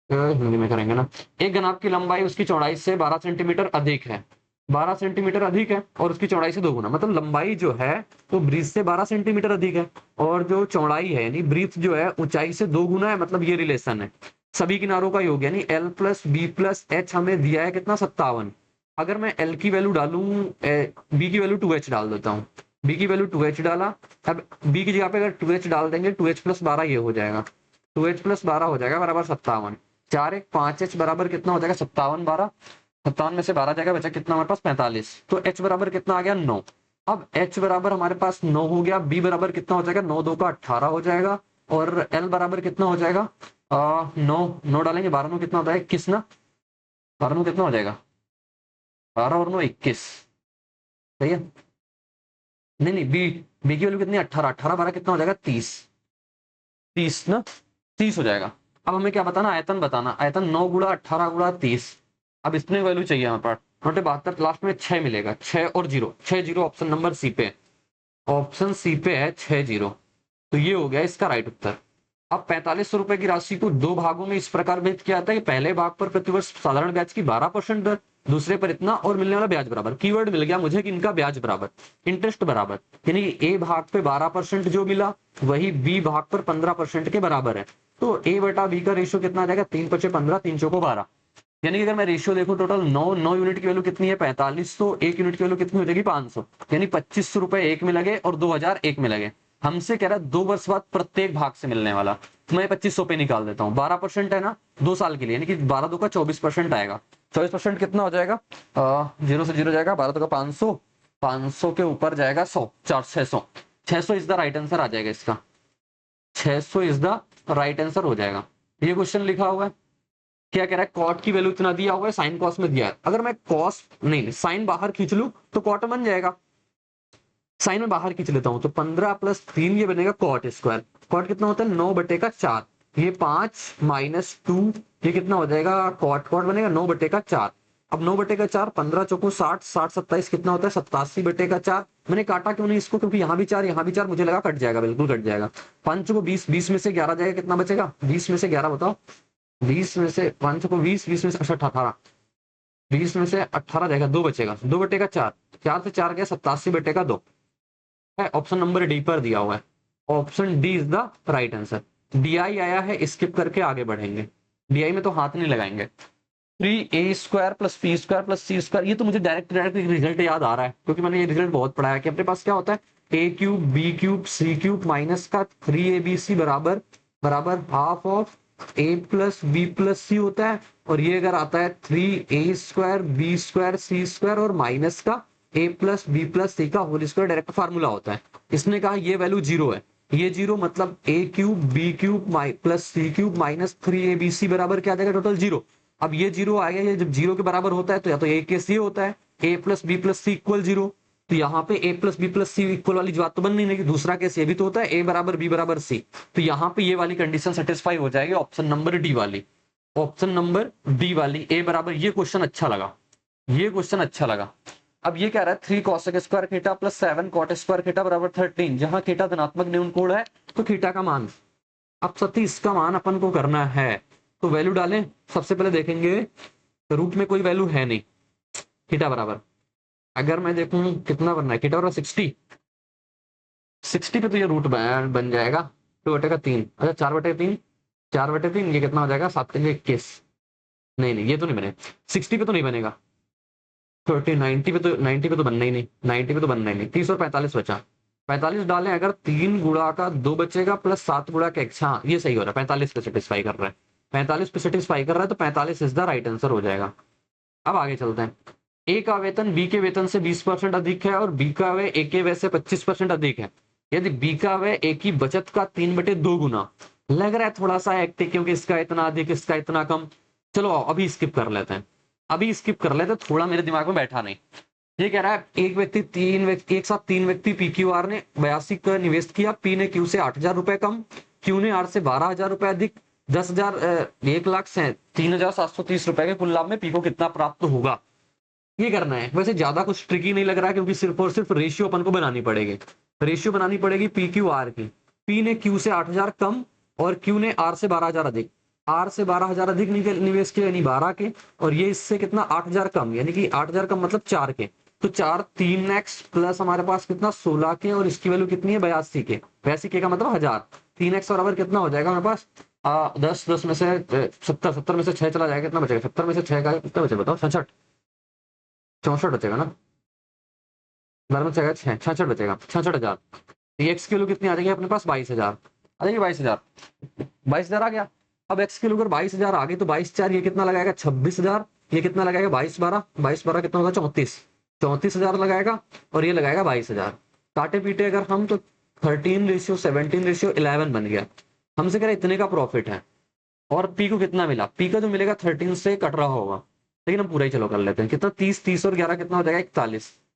Hindi में करेंगे ना, एक घनाभ की लंबाई उसकी चौड़ाई से 12 सेंटीमीटर अधिक है, 12 सेंटीमीटर अधिक है और उसकी चौड़ाई से 2 गुना, मतलब लंबाई जो है तो ब्रीथ से 12 सेंटीमीटर अधिक है, और जो चौड़ाई है यानी ब्रीथ जो है ऊंचाई से 2 गुना है, मतलब ये रिलेशन है। सभी किनारों का योग यानी L + B + H हमें दिया है कितना 57। अगर मैं L की वैल्यू डालूं B की वैल्यू 2H डाल देता हूँ, B की वैल्यू 2H डाला, अब B की जगह पे अगर 2H डाल देंगे 2H + 12 ये हो जाएगा, 2H + 12 हो जाएगा बराबर 57, 4 1 5H बराबर कितना हो जाएगा 57 12, 57 में से 12 जाएगा बचा कितना हमारे पास 45, तो H बराबर कितना आ गया 9। अब H बराबर हमारे पास 9 हो गया, B बराबर कितना हो जाएगा 9 2 का 18 हो जाएगा, और L बराबर कितना हो जाएगा 9 9 डालेंगे 12 9 कितना होता है 21 ना, 12 9 कितना हो जाएगा 12 और 9 21, सही है, नहीं नहीं बी की वैल्यू कितनी 18 18 12 कितना हो जाएगा 30 30 ना 30 हो जाएगा। अब हमें क्या बताना आयतन बताना, आयतन 9 × 18 × 30, अब इतने वैल्यू चाहिए हमारे पास, 72 लास्ट में 6 मिलेगा, 6 और 0 6 0 ऑप्शन नंबर सी पे, ऑप्शन सी पे है 6 0, तो ये हो गया इसका राइट उत्तर। अब 4500 रुपए की राशि को 2 भागों में इस प्रकार व्यक्त किया जाता है कि पहले भाग पर प्रतिवर्ष साधारण ब्याज की 12% दर, दूसरे पर इतना और मिलने वाला ब्याज बराबर, कीवर्ड मिल गया मुझे कि इनका ब्याज बराबर, इंटरेस्ट बराबर, यानी ए भाग पे 12% जो मिला वही बी भाग पर 15% के बराबर है, तो A/B का रेशियो कितना आ जाएगा 3 × 15 3 × 12, यानी कि अगर मैं रेशियो देखूं टोटल 9 यूनिट की वैल्यू कितनी है 4500, 1 यूनिट की वैल्यू कितनी हो जाएगी 500, यानी 2500 रुपए एक में लगे और 2000 एक में लगे। हमसे कह रहा है 2 वर्ष बाद प्रत्येक भाग से मिलने वाला, तो मैं 2500 पे निकाल देता हूँ, 12% है ना 2 साल के लिए, यानी कि 12 2 का 24% आएगा, 24% कितना हो जाएगा 0 से 0 जाएगा, 12 2 का 500, 500 के ऊपर जाएगा 100 4 600, 600 इज द राइट आंसर आ जाएगा इसका, 600 इज द राइट आंसर हो जाएगा। ये क्वेश्चन लिखा हुआ है, क्या कह रहा है कॉट की वैल्यू इतना दिया हुआ है, साइन कॉस में दिया है, अगर मैं कॉस नहीं साइन बाहर खींच लूं तो कॉट बन जाएगा, साइन में बाहर खींच लेता हूं तो 15 + 3 ये बनेगा कॉट स्क्वायर, कॉट कितना होता है 9/4, ये 5 - 2 ये कितना हो जाएगा कॉट कॉट बनेगा 9/4, अब 9/4 15 चौको 60 60 27 कितना होता है 87/4, मैंने काटा क्यों नहीं इसको क्योंकि यहाँ भी 4 मुझे लगा कट जाएगा, बिल्कुल कट जाएगा, 5 चौको 20 20 में से 11 जाएगा कितना बचेगा 20 में से 11 बताओ, 20 में से 5 चौको 20 20 में से 18 20 में से 18 जाएगा 2 बचेगा 2/4, 4 से 4 गया 87/2 है, ऑप्शन नंबर डी पर दिया हुआ है, option D is the right answer. DI आया है, स्किप करके आगे बढ़ेंगे, DI में तो हाथ नहीं लगाएंगे। 3a² + b² + c², ये तो मुझे डायरेक्ट रिजल्ट याद आ रहा है क्योंकि मैंने ये रिजल्ट बहुत पढ़ा है कि अपने पास क्या होता है a³ b³ c³ माइनस का 3abc बराबर बराबर half of a + b + c होता है। और ये अगर आता है 3a² b² c² और माइनस का a + b + c का होल स्क्वायर, डायरेक्ट फार्मूला होता है। इसने कहा ये वैल्यू 0 है, ये 0 मतलब a³ b³ + c³ minus 3abc बराबर क्या आ जाएगा टोटल 0। अब ये 0 आ गया, ये जब 0 के बराबर होता है तो या तो ए केस ये होता है a + b + c = 0, तो यहाँ पे a + b + c इक्वल वाली बात तो बन नहीं रही। दूसरा केस ये भी तो होता है a = b = c, तो यहाँ पे ये वाली कंडीशन सेटिस्फाई हो जाएगी ऑप्शन नंबर डी वाली। ऑप्शन नंबर डी वाली a बराबर, ये क्वेश्चन अच्छा लगा, ये क्वेश्चन अच्छा लगा। अब ये कह रहा है 3 cos² थीटा + 7 cot² थीटा बराबर 13, जहां थीटा धनात्मक न्यून कोण है तो थीटा का मान, अब सती इसका मान अपन को करना है तो वैल्यू डालें। सबसे पहले देखेंगे रूट में कोई वैल्यू है नहीं, थीटा बराबर अगर मैं देखूं कितना बनना है, थीटा बराबर 60 पे तो ये रूट बन जाएगा 2/3। अच्छा 4/3, 4/3 ये कितना हो जाएगा 7×21, नहीं नहीं ये तो नहीं बनेगा 60 पे तो नहीं बनेगा। 90 पे तो, 90 पे तो बनना ही नहीं, 90 पे तो बनना ही नहीं। 30 और 45 बचा, 45 डालें अगर 3 गुणा का 2 बचेगा + 7 गुणा का 1, हाँ ये सही हो रहा है, 45 पे सेटिस्फाई कर रहा है, 45 पे सेटिस्फाई कर रहा है तो 45 इज द राइट आंसर हो जाएगा। अब आगे चलते हैं। ए का वेतन बी के वेतन से 20% अधिक है और बी का व्यय ए के व्यय से 25% अधिक है। यदि बी का व्यय ए की बचत का 3/2 गुना, लग रहा है थोड़ा सा हेक्टिक क्योंकि इसका इतना अधिक इसका इतना कम। चलो अभी स्किप कर लेते हैं, अभी स्किप कर लेते हैं, थोड़ा मेरे दिमाग में बैठा नहीं। ये कह रहा है एक साथ तीन व्यक्ति पी क्यू आर ने 82 का निवेश किया, पी ने क्यू से 8,000 रुपए कम, क्यू ने आर से 12,000 रुपए अधिक, 10,000 1,03,730 रुपए के कुल लाभ में पी को कितना प्राप्त होगा, ये करना है। वैसे ज्यादा कुछ ट्रिकी नहीं लग रहा है क्योंकि सिर्फ और सिर्फ रेशियो अपन को बनानी पड़ेगी, रेशियो बनानी पड़ेगी पी क्यू आर की। पी ने क्यू से 8,000 कम और क्यू ने आर से 12,000 अधिक, आर से 12,000 अधिक निवेश किया यानी 12 के, और ये इससे कितना 8,000 कम यानी कि 8,000 कम मतलब 4 के, तो 4 3x प्लस हमारे पास कितना 16 के, और इसकी वैल्यू कितनी है 82 के, 82 के का मतलब 1000, 3x बराबर कितना हो जाएगा हमारे पास 10 में से 70 में से 6 चला जाएगा, कितना बचेगा 70 में से 6 का कितना बचेगा बताओ, 66 64 बचेगा ना, बारह में 66 बचेगा, 66,000। एक्स की वैल्यू कितनी आ जाएगी अपने पास 22,000 आ जाएगी, 22,000 आ गया। अब एक्स की वैल्यू अगर 22,000 आ गई तो 22×4 ये कितना लगाएगा 26,000, ये कितना लगाएगा 22×12 कितना होगा 34,000 लगाएगा, और ये लगाएगा 22,000। काटे पीटे अगर हम तो 13:17:11 बन गया। हमसे कह रहे इतने का प्रॉफिट है और पी को कितना मिला, पी का जो मिलेगा 13 से कट रहा होगा, लेकिन हम पूरा ही चलो कर लेते हैं। कितना 30 और 11 कितना हो जाएगा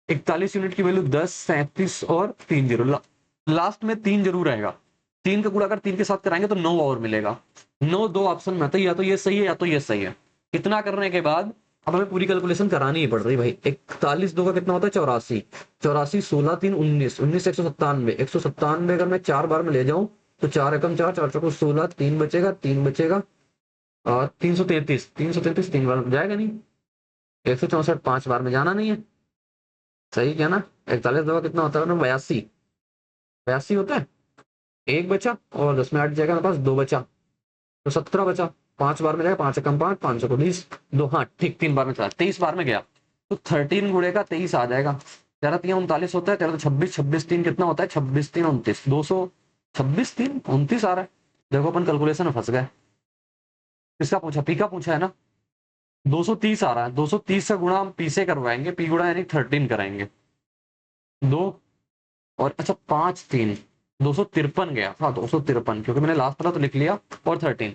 41 यूनिट की वैल्यू 10 37 और 3 जीरो, लास्ट में 3 जरूर रहेगा, 3 का गुणा अगर 3 के साथ कराएंगे तो 9 और मिलेगा। 9 दो ऑप्शन में तो या तो ये सही है या तो ये सही है। इतना करने के बाद अब हमें पूरी कैलकुलेशन करानी ही पड़ रही भाई। 41 दो का कितना होता है 84, 84 16 3 19, 19 197, 197 अगर मैं 4 बार में ले जाऊं तो 4 एकम 4 4 चौको 16, 3 बचेगा 3 बचेगा, और 333 333 3 बार में जाएगा नहीं, 164 5 बार में जाना नहीं है, सही क्या ना। 41 दो का कितना होता है ना 82, 82 होता है, एक बचा और 10 में 8 जाएगा मेरे पास 2 बचा तो 17 बचा, 5 बार में जाएगा 5 एकम 5 5 को 20 2, हाँ ठीक 3 बार में चला 23 बार में गया तो 13 गुणे का 23 आ जाएगा। 13 3 39 होता है, 13 तो 26, 26 3 कितना होता है 26 3 29, 226 3 29 आ रहा है। देखो अपन कैलकुलेशन में फंस गए, किसका पूछा पी का पूछा है ना, 230 आ रहा है, 230 से गुणा हम पी से करवाएंगे, पी गुणा यानी 13 कराएंगे 2 और अच्छा 5 3 253 गया, हाँ 253 क्योंकि मैंने लास्ट वाला तो लिख लिया, और 13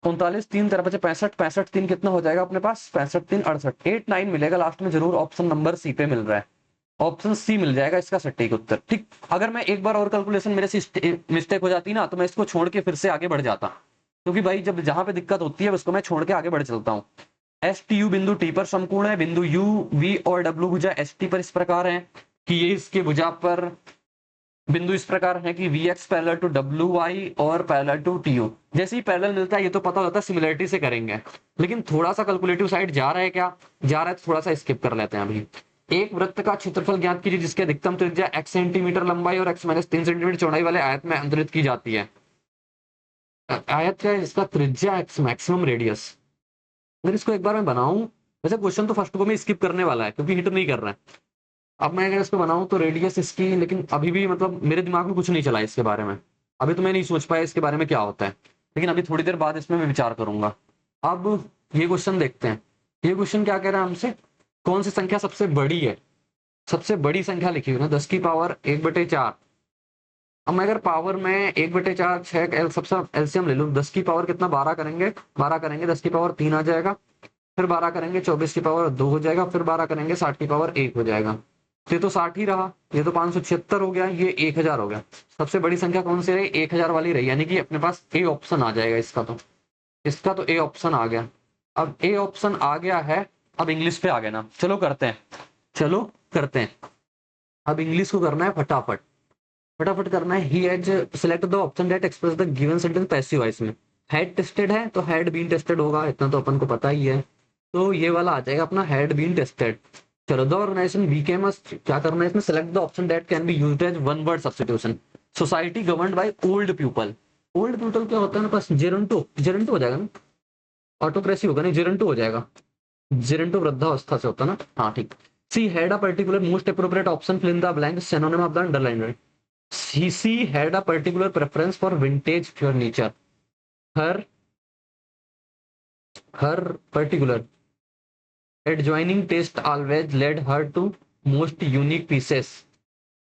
39 3 तेरह बचे 65, 65 3 कितना हो जाएगा अपने पास 65 3 68, 8 9 मिलेगा लास्ट में जरूर, ऑप्शन नंबर सी पे मिल रहा है, ऑप्शन सी मिल जाएगा इसका सटीक उत्तर। ठीक, अगर मैं एक बार और कैलकुलेशन मेरे से मिस्टेक हो जाती ना तो मैं इसको छोड़ के फिर से आगे बढ़ जाता, क्योंकि भाई जब जहां पे दिक्कत होती है उसको मैं छोड़ के आगे बढ़ चलता हूँ। एस टी यू बिंदु टी पर समकोण है, बिंदु यू वी और डब्ल्यू भुजा एस टी पर इस प्रकार है कि ये इसके भुजा पर बिंदु इस प्रकार है कि V X parallel to W Y और पैरेलल टू टी यू। जैसे ही पैरेलल मिलता है ये तो पता होता है सिमिलरिटी से करेंगे, लेकिन थोड़ा सा कैलकुलेटिव साइड जा रहा है, क्या जा रहा है तो थोड़ा सा स्किप कर लेते हैं अभी। एक वृत्त का क्षेत्रफल ज्ञात कीजिए जिसकी अधिकतम त्रिज्या x सेंटीमीटर लंबाई और x - 3 सेंटीमीटर चौड़ाई वाले आयत में अंतरित की जाती है। आयत का इसका त्रिज्या x मैक्सिमम रेडियस, अगर इसको एक बार मैं बनाऊं, वैसे क्वेश्चन तो फर्स्ट को मैं स्किप करने वाला है क्योंकि हिट नहीं कर रहा है। अब मैं अगर इसको बनाऊं तो रेडियस इसकी, लेकिन अभी भी मतलब मेरे दिमाग में कुछ नहीं चला इसके बारे में। अभी तो मैं नहीं सोच पाया इसके बारे में क्या होता है, लेकिन अभी थोड़ी देर बाद इसमें मैं विचार करूंगा। अब ये क्वेश्चन देखते हैं। ये क्वेश्चन क्या कह रहा है हमसे, कौन सी संख्या सबसे बड़ी है। सबसे बड़ी संख्या लिखी हुई ना 10 की पावर 1/4। अब मैं अगर पावर में 1/4 6 सबसे एलसीएम ले लूँ, 10 की पावर कितना 12 करेंगे, 12 करेंगे 10 की पावर 3 आ जाएगा। फिर 12 करेंगे 24 की पावर 2 हो जाएगा। फिर 12 करेंगे 60 की पावर 1 हो जाएगा। ये तो 60 ही रहा, ये तो 576 हो गया, ये 1000 हो गया। सबसे बड़ी संख्या कौन सी रही, 1000 वाली रही, यानी कि अपने पास ए ऑप्शन आ जाएगा इसका तो। इसका तो ए ऑप्शन आ गया। अब ए ऑप्शन आ गया है, अब इंग्लिश पे आ गया ना, चलो करते हैं। चलो करते हैं। अब इंग्लिश को करना है फटाफट। फटाफट करना है। He has select the option that express the given sentence passive voice में। हैड टेस्टेड है तो हैड बीन टेस्टेड होगा, इतना तो अपन को पता ही है। तो ये वाला आ जाएगा अपना हैड बीन टेस्टेड। चलो द ऑर्गेनाइजेशन बीकेम क्या करना है इसमें, select the option that can be used as one word substitution. Society governed by old people. Old people क्या होता है ना, बस जेरंटो, जेरंटो हो जाएगा ना, ऑटोक्रेसी होगा नहीं, जेरंटो हो जाएगा। जेरंटो वृद्धावस्था से होता है ना, हाँ ठीक। She had a particular most appropriate option fill in the blank synonym of the underline. She had a particular preference for vintage furniture. Her her particular adjoining taste always led her to most unique pieces.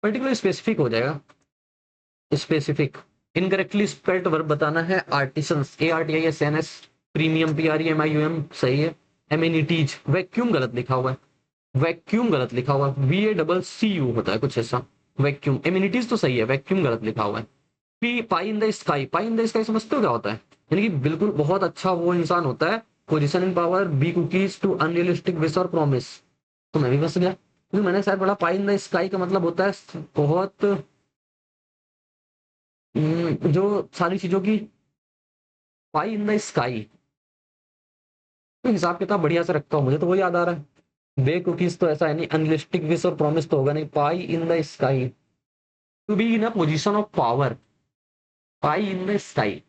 Particular specific हो जाएगा, specific। इनकरेक्टली स्पेल्ड वर्ब बताना है, आर्टिसंस ARTISANS, प्रीमियम PREMIUM सही है। एमेनिटीज वैक्यूम गलत लिखा हुआ है, वैक्यूम गलत लिखा हुआ है, VACCU होता है कुछ ऐसा। वैक्यूम, एमिनिटीज तो सही है, वैक्यूम गलत लिखा हुआ है। P pi in the sky, pi in the sky समझते हो क्या होता है, यानी कि बिल्कुल बहुत अच्छा वो इंसान होता है। Position in power, be cookies to unrealistic wish और प्रॉमिस। तो मैं भी फंस गया क्योंकि मैंने शायद पढ़ा पाई इन द स्काई का मतलब होता है बहुत जो सारी चीजों की, पाई इन द स्काई। तो हिसाब किताब बढ़िया से रखता हूँ, मुझे तो वो याद आ रहा है। बे कुकीज तो ऐसा है नहीं, अनरियलिस्टिक विश और प्रॉमिस तो होगा नहीं। Pie in the sky, to be in a position of power, pie in the sky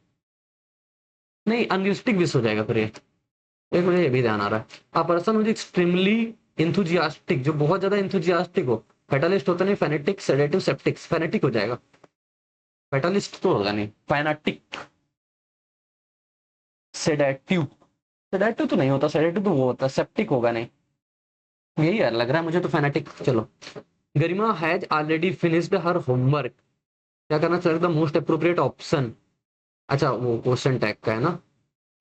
नहीं, अनरियलिस्टिक विश हो जाएगा फिर ये। एक मुझे ये भी ध्यान आ रहा है, a person which extremely enthusiastic, जो बहुत ज्यादा इंथुजियास्टिक हो। फेटलिस्ट होता नहीं, फेनेटिक सेडेटिव सेप्टिक्स, फेनेटिक हो जाएगा। फेटलिस्ट तो होगा नहीं, फैनाटिक। सेडेटिव, सेडेटिव तो नहीं होता, सेडेटिव तो वो होता है, सेप्टिक होगा नहीं। यही है लग रहा है मुझे तो, फेनेटिक। चलो। Garima has already finished her homework. क्या करना चाहिए, द मोस्ट अप्रोप्रिएट ऑप्शन। अच्छा वो क्वेश्चन टैग का है ना,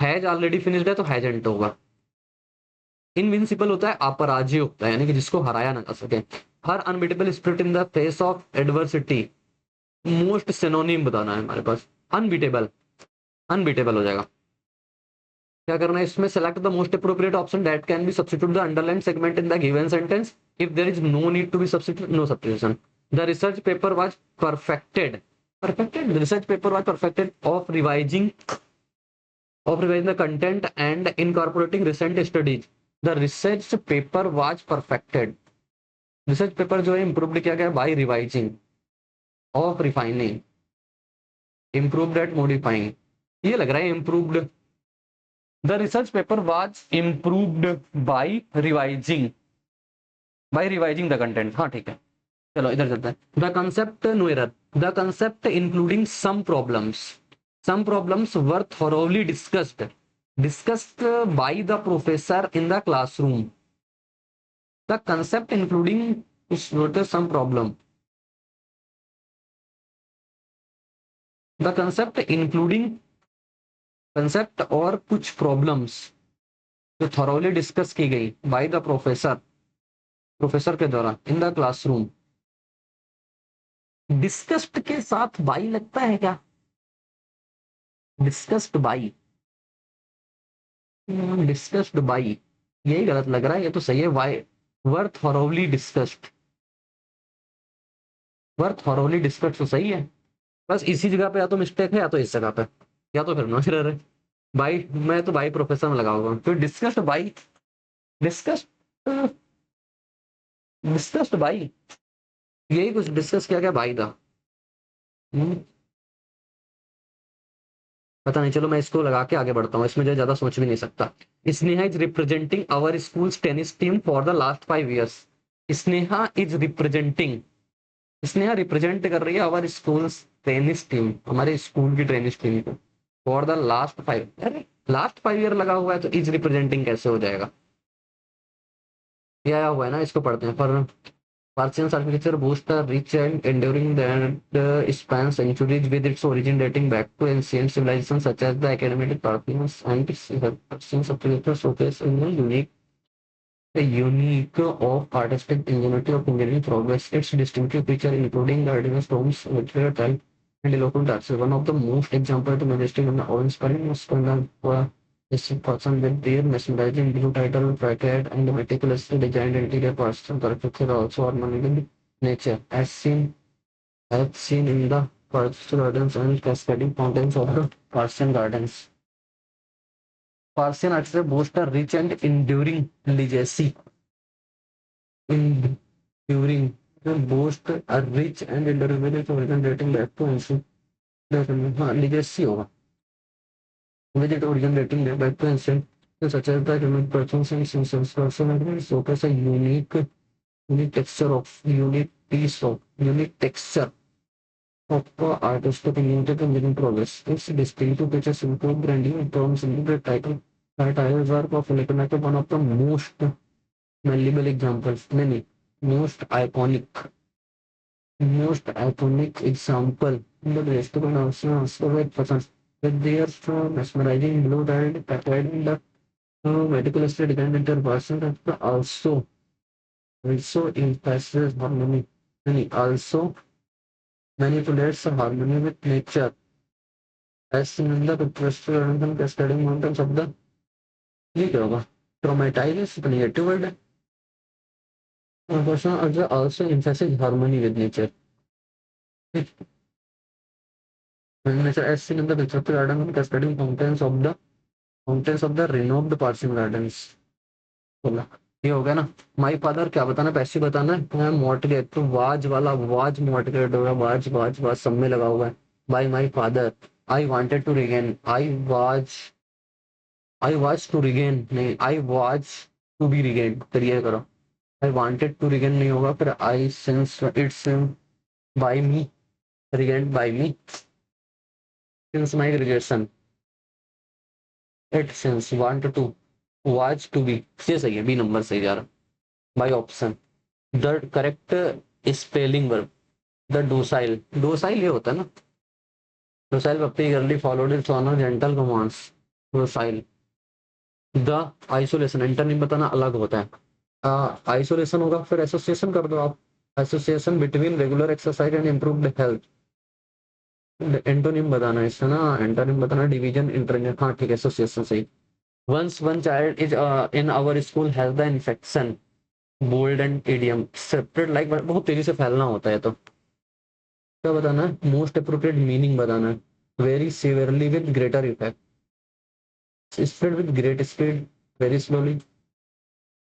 हैज ऑलरेडी फिनिश्ड है तो हैजंट होगा। इनविंसिबल होता है अपराजय होता है, यानी कि जिसको हराया ना जा सके। Her unbeatable spirit in the face of adversity. Most synonym बताना है हमारे पास, अनबीटेबल, अनबीटेबल हो जाएगा। क्या करना है इसमें, select the most appropriate option that can be substitute the underline segment in the given sentence if there is no need to be substitute, no substitution. The research paper was perfected, perfected, the research paper was perfected of revising the content and incorporating recent studies. The research paper was perfected. Research paper जो है इम्प्रूव्ड किया गया by revising of refining, improved at modifying. ये लग रहा है improved. The research paper was improved by revising, by revising the content, हाँ ठीक है। चलो इधर चलते हैं। The concept, no error, the concept including some problems were thoroughly discussed by the professor in the classroom. The concept including some problem, the concept including, concept और कुछ प्रॉब्लम्स जो थॉरोली डिस्कस की गई बाय द प्रोफेसर, प्रोफेसर के द्वारा इन द क्लासरूम। डिस्कस्ड के साथ बाई लगता है क्या, डिस्कस्ड बाई, डिस्कस्ड बाई, यही गलत लग रहा है, ये तो सही है। Why were thoroughly discussed, were thoroughly discussed तो सही है। बस इसी जगह पे या तो मिस्टेक है या तो इस जगह पे, या तो फिर नो एरर है। बाई, मैं तो बाई प्रोफेसर में लगाऊंगा, फिर discussed by, discussed, discussed by, यही कुछ, डिस्कस किया गया बाई था। पता नहीं, चलो मैं इसको लगा के आगे बढ़ता हूँ, इसमें जो ज्यादा सोच भी नहीं सकता। Sneha is representing our school's tennis team for the last 5 years। Sneha is representing, Sneha represent कर रही है आवर स्कूल्स टेनिस टीम, हमारे स्कूल की टेनिस टीम को, फॉर द लास्ट 5। अरे लास्ट 5 year लगा हुआ है तो इज रिप्रेजेंटिंग कैसे हो जाएगा? ये आया हुआ है ना, इसको पढ़ते हैं। पर Persian architecture boasts a rich and enduring that spans centuries, with its origin dating back to ancient civilizations such as the academic Parthians, and Persian architecture showcase in a unique of artistic ingenuity of engineering progress. Its distinctive feature including the artificial stones, material type, and eloquent arts. One of the most example to majestic and awe-inspiring was this person with their mesmerizing blue title bracket and meticulously designed interior parts and architecture also harmony with nature, as seen in the Persian gardens and cascading fountains of the Persian gardens. Persian architecture boasts a rich and enduring legacy. Enduring boast a rich and enduring village origin dating back to ancient legacy होगा, with it origin dating back to ancient such as the Roman persons and systems. Person showcase a unique texture of unique piece of unique texture of artistic and engineering progress. Its distinctive features include branding and terms in the title. Titles work of Electronic, one of the most malleable examples, many most iconic example in the restaurant also Soviet persons with their mesmerizing blue dyed pattern in the meticulously designed interversion also impresses harmony, and also manipulates harmony with nature, as seen in the picturesque and cascading mountains of the traumatizes the native world. Person also emphasizes harmony with nature. Nature as seen in the picturesque garden and cascading fountains of the renowned Persian gardens. बोला ये हो गया ना। माई फादर क्या बताना, पैसे बताना है। मॉर्टगेज तो वाज वाला वाज मॉर्टगेज होगा, वाज वाज वाज सब में लगा हुआ है। By my father I wanted to regain, I was to regain नहीं, I was to be regain. फिर ये करो, आई वांटेड टू रिगेन नहीं होगा, फिर I since it's by me, regain by me since my रिगेशन, it since want to was to be. ये सही है, बी नंबर सही जा रहा। By option the correct spelling verb the docile, docile ये होता है ना, docile particularly followed its owner gentle commands, docile. The isolation antonym बताना अलग होता है, आइसोलेशन होगा, फिर एसोसिएशन कर दो आप, association between regular exercise and improved health. Antonym बताना है इसका ना, एंटोनिम बताना डिवीजन इंटरनेट, हाँ ठीक है, एसोसिएशन सही। Once one child is in our school has the infection, bold and idiom separate like, बहुत तेजी से फैलना होता है। तो क्या बताना है, मोस्ट अप्रोप्रिएट मीनिंग बताना है, very severely with greater effect, spread with great speed, very slowly,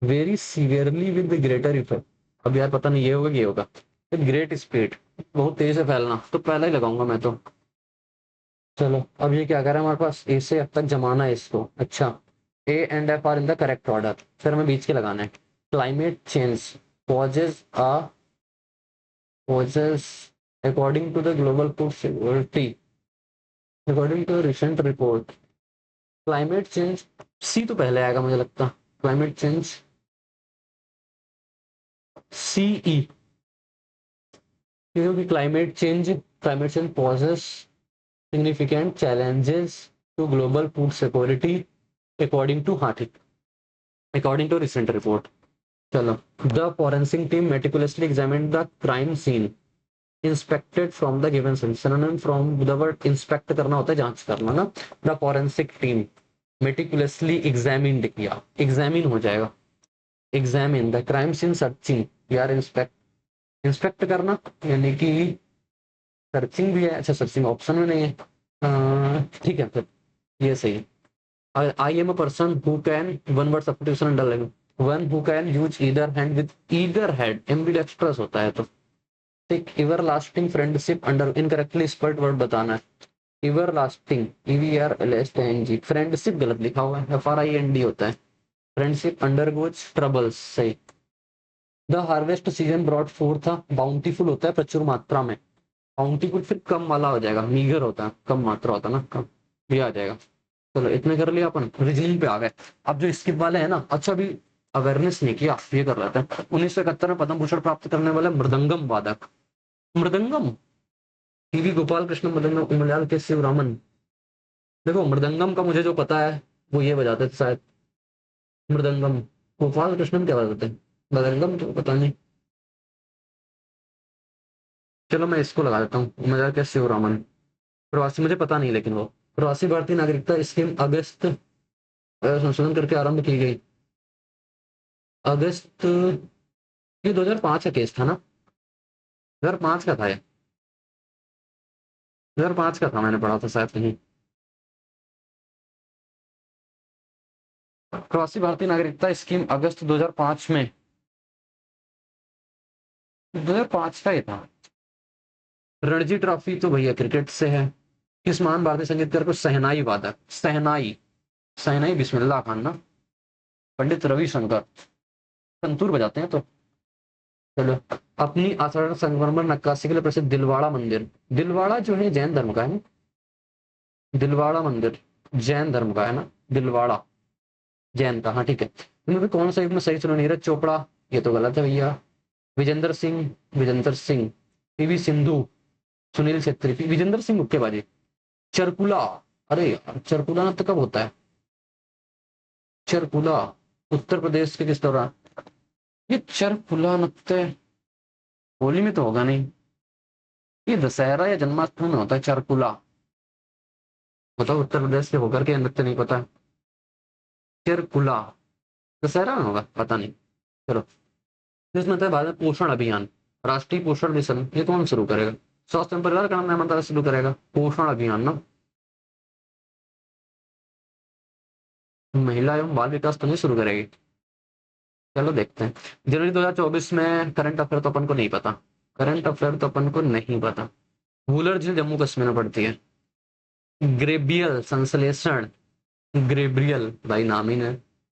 very severely with greater effect. अब यार पता नहीं ये होगा कि ये होगा, विद ग्रेट स्पीड, बहुत तेजी से फैलना, तो पहला ही लगाऊंगा मैं तो। चलो अब ये क्या कर रहा है हमारे पास, ए से अब तक जमाना है इसको। अच्छा, A and F are in the correct order, फिर हमें बीच के लगाना है। Climate change poses according to the global food security, according to a recent report, climate change, C तो पहले आएगा मुझे लगता, क्लाइमेट चेंज सीई, क्योंकि climate change poses significant challenges to global food security according to, हाँ ठीक, अकॉर्डिंग टू रिसेंट रिपोर्ट। चलो, the forensic team meticulously examined the crime scene, inspected from the given scene, synonym from the word inspect करना होता है, जांच करना ना। The forensic team meticulously examined किया, एग्जामिन हो जाएगा, examine the crime scene searching, यार इंस्पेक्ट करना यानी कि सर्चिंग भी है, अच्छा सर्चिंग ऑप्शन में नहीं है, ठीक है फिर ये सही है। I am a person who can, one word substitution underline, one who can use either hand with either head, ambidextrous होता है। तो एक everlasting friendship under, incorrectly spelled word बताना है, एवर लास्टिंग, EVERLASTING, फ्रेंडशिप गलत लिखा हुआ है, FRIEND होता है, फ्रेंडशिप अंडरगोज ट्रबल्स, सही। The harvest season brought four था, बाउंटीफुल होता है प्रचुर मात्रा में, बाउंटीफुल फिर कम वाला हो जाएगा, मीगर होता है, कम मात्रा होता है ना, कम, ये आ जाएगा। चलो इतने कर लिया अपन, रीजनिंग पे आ गए। अब जो स्किप वाले हैं ना, अच्छा अभी अवेयरनेस नहीं किया, ये कर लेते हैं। 1971 में पद्म भूषण प्राप्त करने वाले मृदंगम वादक, मृदंगम, टीवी गोपाल कृष्ण मृदंगम, मलयाल के शिवरामन। देखो मृदंगम का मुझे जो पता है वो ये बजाते थे शायद, मृदंगम। गोपाल कृष्णन क्या बजाते थे, मृदंगम तो पता नहीं। चलो मैं इसको लगा देता हूँ, मलयाल के शिवरामन। प्रवासी मुझे पता नहीं, लेकिन वो प्रवासी भारतीय नागरिकता स्कीम अगस्त संशोधन करके आरंभ की गई, अगस्त, ये 2005 का केस था ना, 2005 का था ये, 2005 का था, मैंने पढ़ा था शायद कहीं। प्रवासी भारतीय नागरिकता स्कीम अगस्त 2005 में, 2005 का ही था। रणजी ट्रॉफी तो भैया क्रिकेट से है। किस महान भारतीय संगीतकार को शहनाई वादक, शहनाई, शहनाई बिस्मिल्लाह खान ना, पंडित रविशंकर, संतूर बजाते हैं तो। चलो, अपनी असाधारण संगमरमर नक्काशी के लिए प्रसिद्ध दिलवाड़ा मंदिर, दिलवाड़ा जो है जैन धर्म का है ना, दिलवाड़ा मंदिर जैन धर्म का है ना, दिलवाड़ा जैन का, हाँ ठीक है। इनमें भी कौन सा युग में सही चुना, नीरज चोपड़ा, ये तो गलत है भैया। विजेंद्र सिंह, विजेंद्र सिंह, PV सिंधु, सुनील छेत्री, विजेंद्र सिंह मुक्केबाजी, चरकुला, अरे यार चरकुला नृत्य कब होता है, चरकुला उत्तर प्रदेश के किस दौरान, ये चरकुला नृत्य होली में तो होगा नहीं, ये दशहरा या जन्माष्टमी में होता है चरकुला, बताओ उत्तर प्रदेश के होकर के नृत्य नहीं पता है, चरकुला दशहरा में होगा, पता नहीं। चलो, जिसमें था भारत पोषण अभियान, राष्ट्रीय पोषण मिशन, ये कौन शुरू करेगा, स्वास्थ्य एवं परिवार कल्याण मंत्रालय शुरू करेगा पोषण अभियान ना, महिला एवं बाल विकास तो नहीं शुरू करेगी। चलो देखते हैं। जनवरी 2024 में करंट अफेयर तो अपन को नहीं पता, करंट अफेयर तो अपन को नहीं पता। वूलर झील जम्मू कश्मीर में पड़ती है, ग्रेबियल संश्लेषण, ग्रेब्रियल भाई नाम ही नहीं,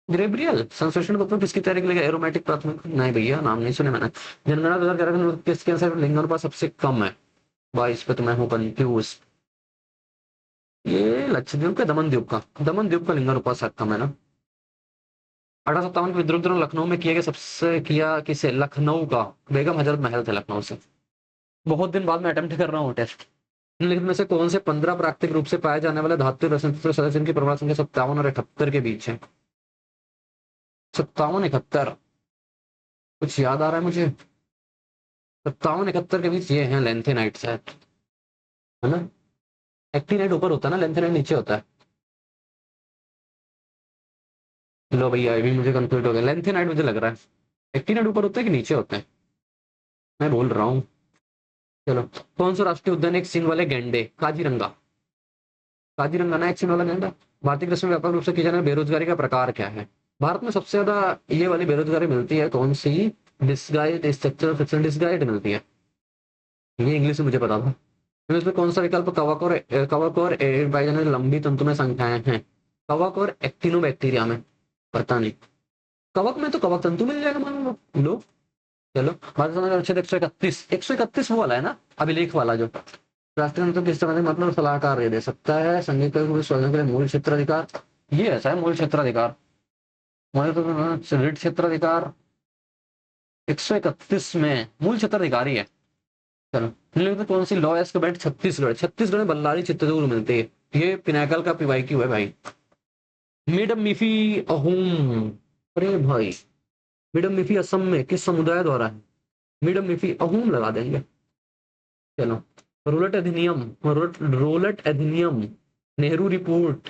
ग्रेब्रियल संश्लेषण को तो किसकी तैयारी के लिए, एरोमेटिक प्राथमिक, नहीं भैया नाम नहीं सुने मैंने। जनगणना 2011 में किसके अनुसार लिंगानुपात सबसे कम है, भाई इस पे तो मैं हूँ कंफ्यूज, ये लक्षद्वीप का, दमन द्वीप का, दमन द्वीप का लिंगानुपात शायद कम है ना। 1857 के विद्रोह के दौरान लखनऊ में किया गया, सबसे किया किसे, लखनऊ का, बेगम हजरत महल थे लखनऊ से। बहुत दिन बाद में अटेम्प्ट कर रहा हूँ टेस्ट। निम्नलिखित में से कौन से 15 प्राकृतिक रूप से पाए जाने वाले धातु रसायन सदस्य की परमाणु संख्या 57 और 78 के बीच है, 57 71, कुछ याद आ रहा है मुझे, 57 71 के बीच ये है लेंथेनाइट शायद, है ना, एक्टिनाइट ऊपर होता है ना, लेंथेनाइट नीचे होता है। लो भैया ये भी मुझे कंफ्यूज हो गया, लेंथेनाइट मुझे लग रहा है, एक्टिनाइट ऊपर होता है कि नीचे होते हैं, मैं बोल रहा हूँ। चलो, कौन सा राष्ट्रीय उद्यान एक सींग वाले गेंडे, काजीरंगा, काजीरंगा ना एक सींग वाला गेंडा। भारतीय कृषि में व्यापक रूप से की जाने वाली बेरोजगारी का प्रकार क्या है, भारत में सबसे ज्यादा ये वाली बेरोजगारी मिलती है कौन सी, डिसगाइड स्ट्रक्चर फिक्शन डिसगाइड मिलती है, ये इंग्लिश में मुझे पता था। इनमें से कौन सा विकल्प कवक और एयर पाई जाने वाली लंबी तंतुमय संख्याएं हैं, कवक और एक्टिनोबैक्टीरिया में, पता नहीं। कवक में तो कवक तंतु मिल जाएगा मान लो। चलो, भारत संविधान अनुच्छेद 131, 131 वो वाला है ना, अभिलेख वाला जो, राष्ट्रीय अंतर किस तरह से मतलब सलाहकार ये दे सकता है, संघीय स्वयं के लिए मूल क्षेत्राधिकार, ये ऐसा है मूल क्षेत्राधिकार, ऋण क्षेत्राधिकार 131 में मूल क्षेत्राधिकारी है। चलो, निम्नलिखित में कौन सी लॉ एस्क बैंड छत्तीसगढ़, छत्तीसगढ़ में बल्लारी चित्तौड़ मिलती है, ये पिनाकल का PYQ है भाई। मेडम मिफी अहोम, अरे भाई मेडम मिफी असम में किस समुदाय द्वारा है, मेडम मिफी अहोम लगा देंगे। चलो, रोलट अधिनियम, रोलट अधिनियम, नेहरू रिपोर्ट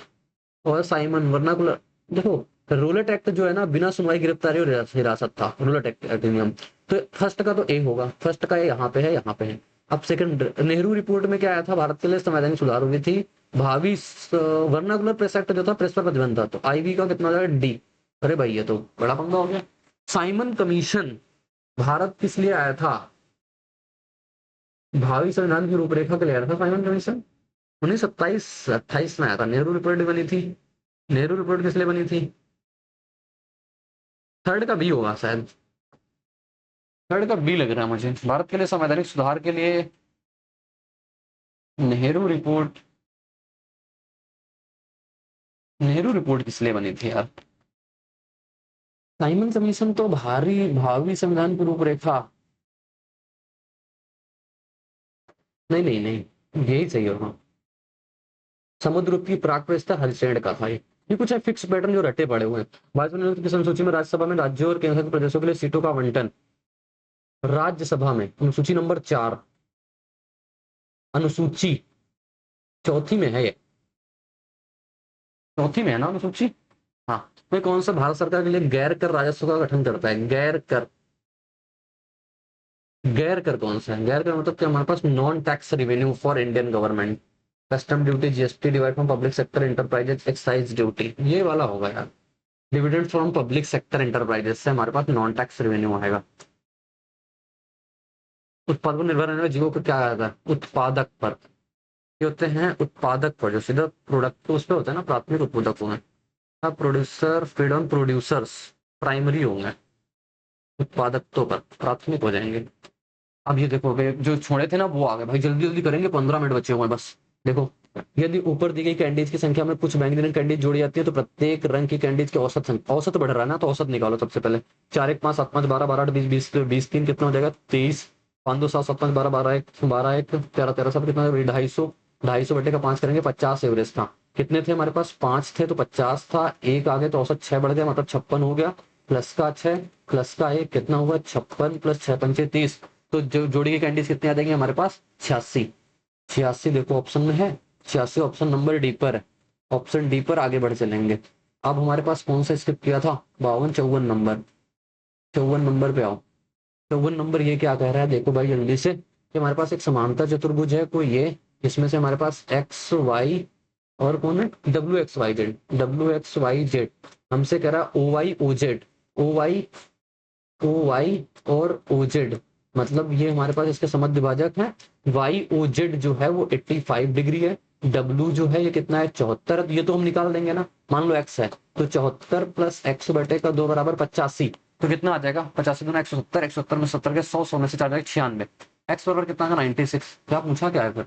और साइमन वर्नाकुलर, देखो रोलेट एक्ट जो है ना, बिना सुनवाई गिरफ्तारी और हिरासत था, रोलेट एक्ट अधिनियम। तो फर्स्ट का तो ए होगा, फर्स्ट का यहाँ पे है, यहाँ पे है। अब सेकंड, नेहरू रिपोर्ट में क्या आया था, भारत के लिए संवैधानिक सुधार हुई थी, भावी वर्नाकुलर प्रेस एक्ट जो था, प्रेस पर प्रतिबंध था, तो IV का कितना जाएगा, D। अरे भाई ये तो बड़ा पंगा हो गया। साइमन कमीशन भारत किस लिए आया था, भावी संविधान की रूपरेखा के लिए आया था साइमन कमीशन, 1927 28 में आया था। नेहरू रिपोर्ट बनी थी। नेहरू रिपोर्ट किस लिए बनी थी? थर्ड का बी होगा शायद। थर्ड का बी लग रहा है मुझे। भारत के लिए संवैधानिक सुधार के लिए नेहरू रिपोर्ट। नेहरू रिपोर्ट किस लिए बनी थी यार? साइमन कमीशन तो भावी संविधान की रूपरेखा। नहीं नहीं नहीं, यही चाहिए होगा। समुद्र की प्राक व्यवस्था हलचेंड का था ये कुछ है फिक्स पैटर्न जो रटे पड़े हुए हैं। भाजपा ने की अनुसूची में राज्यसभा में राज्यों और केंद्र शासित प्रदेशों के लिए सीटों का आवंटन। राज्यसभा में अनुसूची नंबर 4, अनुसूची चौथी में है ये। चौथी में है ना अनुसूची? हाँ। मैं कौन सा भारत सरकार के लिए गैर कर राजस्व का गठन करता है? गैर कर। गैर कर कौन सा है? गैर कर मतलब क्या? हमारे पास non tax revenue for Indian government. Custom duty, GST डिवाइड from public sector enterprises, excise duty, ये वाला होगा यार। Dividend from public sector enterprises से हमारे पास नॉन टैक्स रेवेन्यू आएगा। उत्पाद पर निर्भर रहने वाले जीवों को क्या आता है? उत्पादक पर। ये होते हैं उत्पादक पर, जो सीधा प्रोडक्ट तो उस पर होता है ना, प्राथमिक उत्पादकों में। अब producer feed on producers primary होंगे, उत्पादकत्व पर प्राथमिक हो जाएंगे। अब ये देखो जो छोड़े थे ना वो आ गए भाई, जल्दी जल्दी करेंगे, 15 मिनट बचे हुए हैं बस। देखो, यदि ऊपर दी गई कैंडीज की संख्या में कुछ बैंगनी रंग कैंडीज जोड़ी जाती है तो प्रत्येक रंग की कैंडीज के औसत बढ़ रहा है ना, तो औसत निकालो सबसे पहले। 4 1 5 7 5 12 12 8 20 20 20 3 कितना हो जाएगा? 23। 5 2 7 7 5 12 12 1 12 1 13 13 सब कितना? 250। 250 बटे का 5 करेंगे, 50 एवरेज था। कितने थे हमारे पास? 5 थे तो 50 था, एक आगे तो औसत 6 बढ़ गया, मतलब 56 हो गया। प्लस का 6 प्लस का 1 कितना हुआ? 56 प्लस 6 पंचे 30। तो जो जोड़ी की कैंडीज कितनी आ जाएंगी हमारे पास? 86। 86 देखो ऑप्शन में है। 86 ऑप्शन नंबर डी पर है। ऑप्शन डी पर आगे बढ़ चलेंगे। अब हमारे पास कौन सा स्किप किया था? 52 54 नंबर। 54 नंबर पे आओ। 54 नंबर ये क्या कह रहा है? देखो भाई जल्दी से, कि हमारे पास एक समांतर चतुर्भुज है कोई ये, इसमें से हमारे पास एक्स वाई और कौन है? W X Y Z. W X Y Z हमसे कह रहा है O Y O Z. O Y और ओ जेड, मतलब ये हमारे पास इसके समद्विभाजक है। वाई ओ जेड जो है वो 85 डिग्री है। डब्ल्यू जो है ये कितना है? 74। ये तो हम निकाल देंगे ना, मान लो एक्स है तो 74 प्लस एक्स बटे का 2 बराबर 85। तो कितना आ जाएगा? 85 गुना 170, 170 में 70 के 100, 100 में से 4 जाएगा 96। एक्स बराबर कितना है? 96। क्या पूछा क्या है फिर?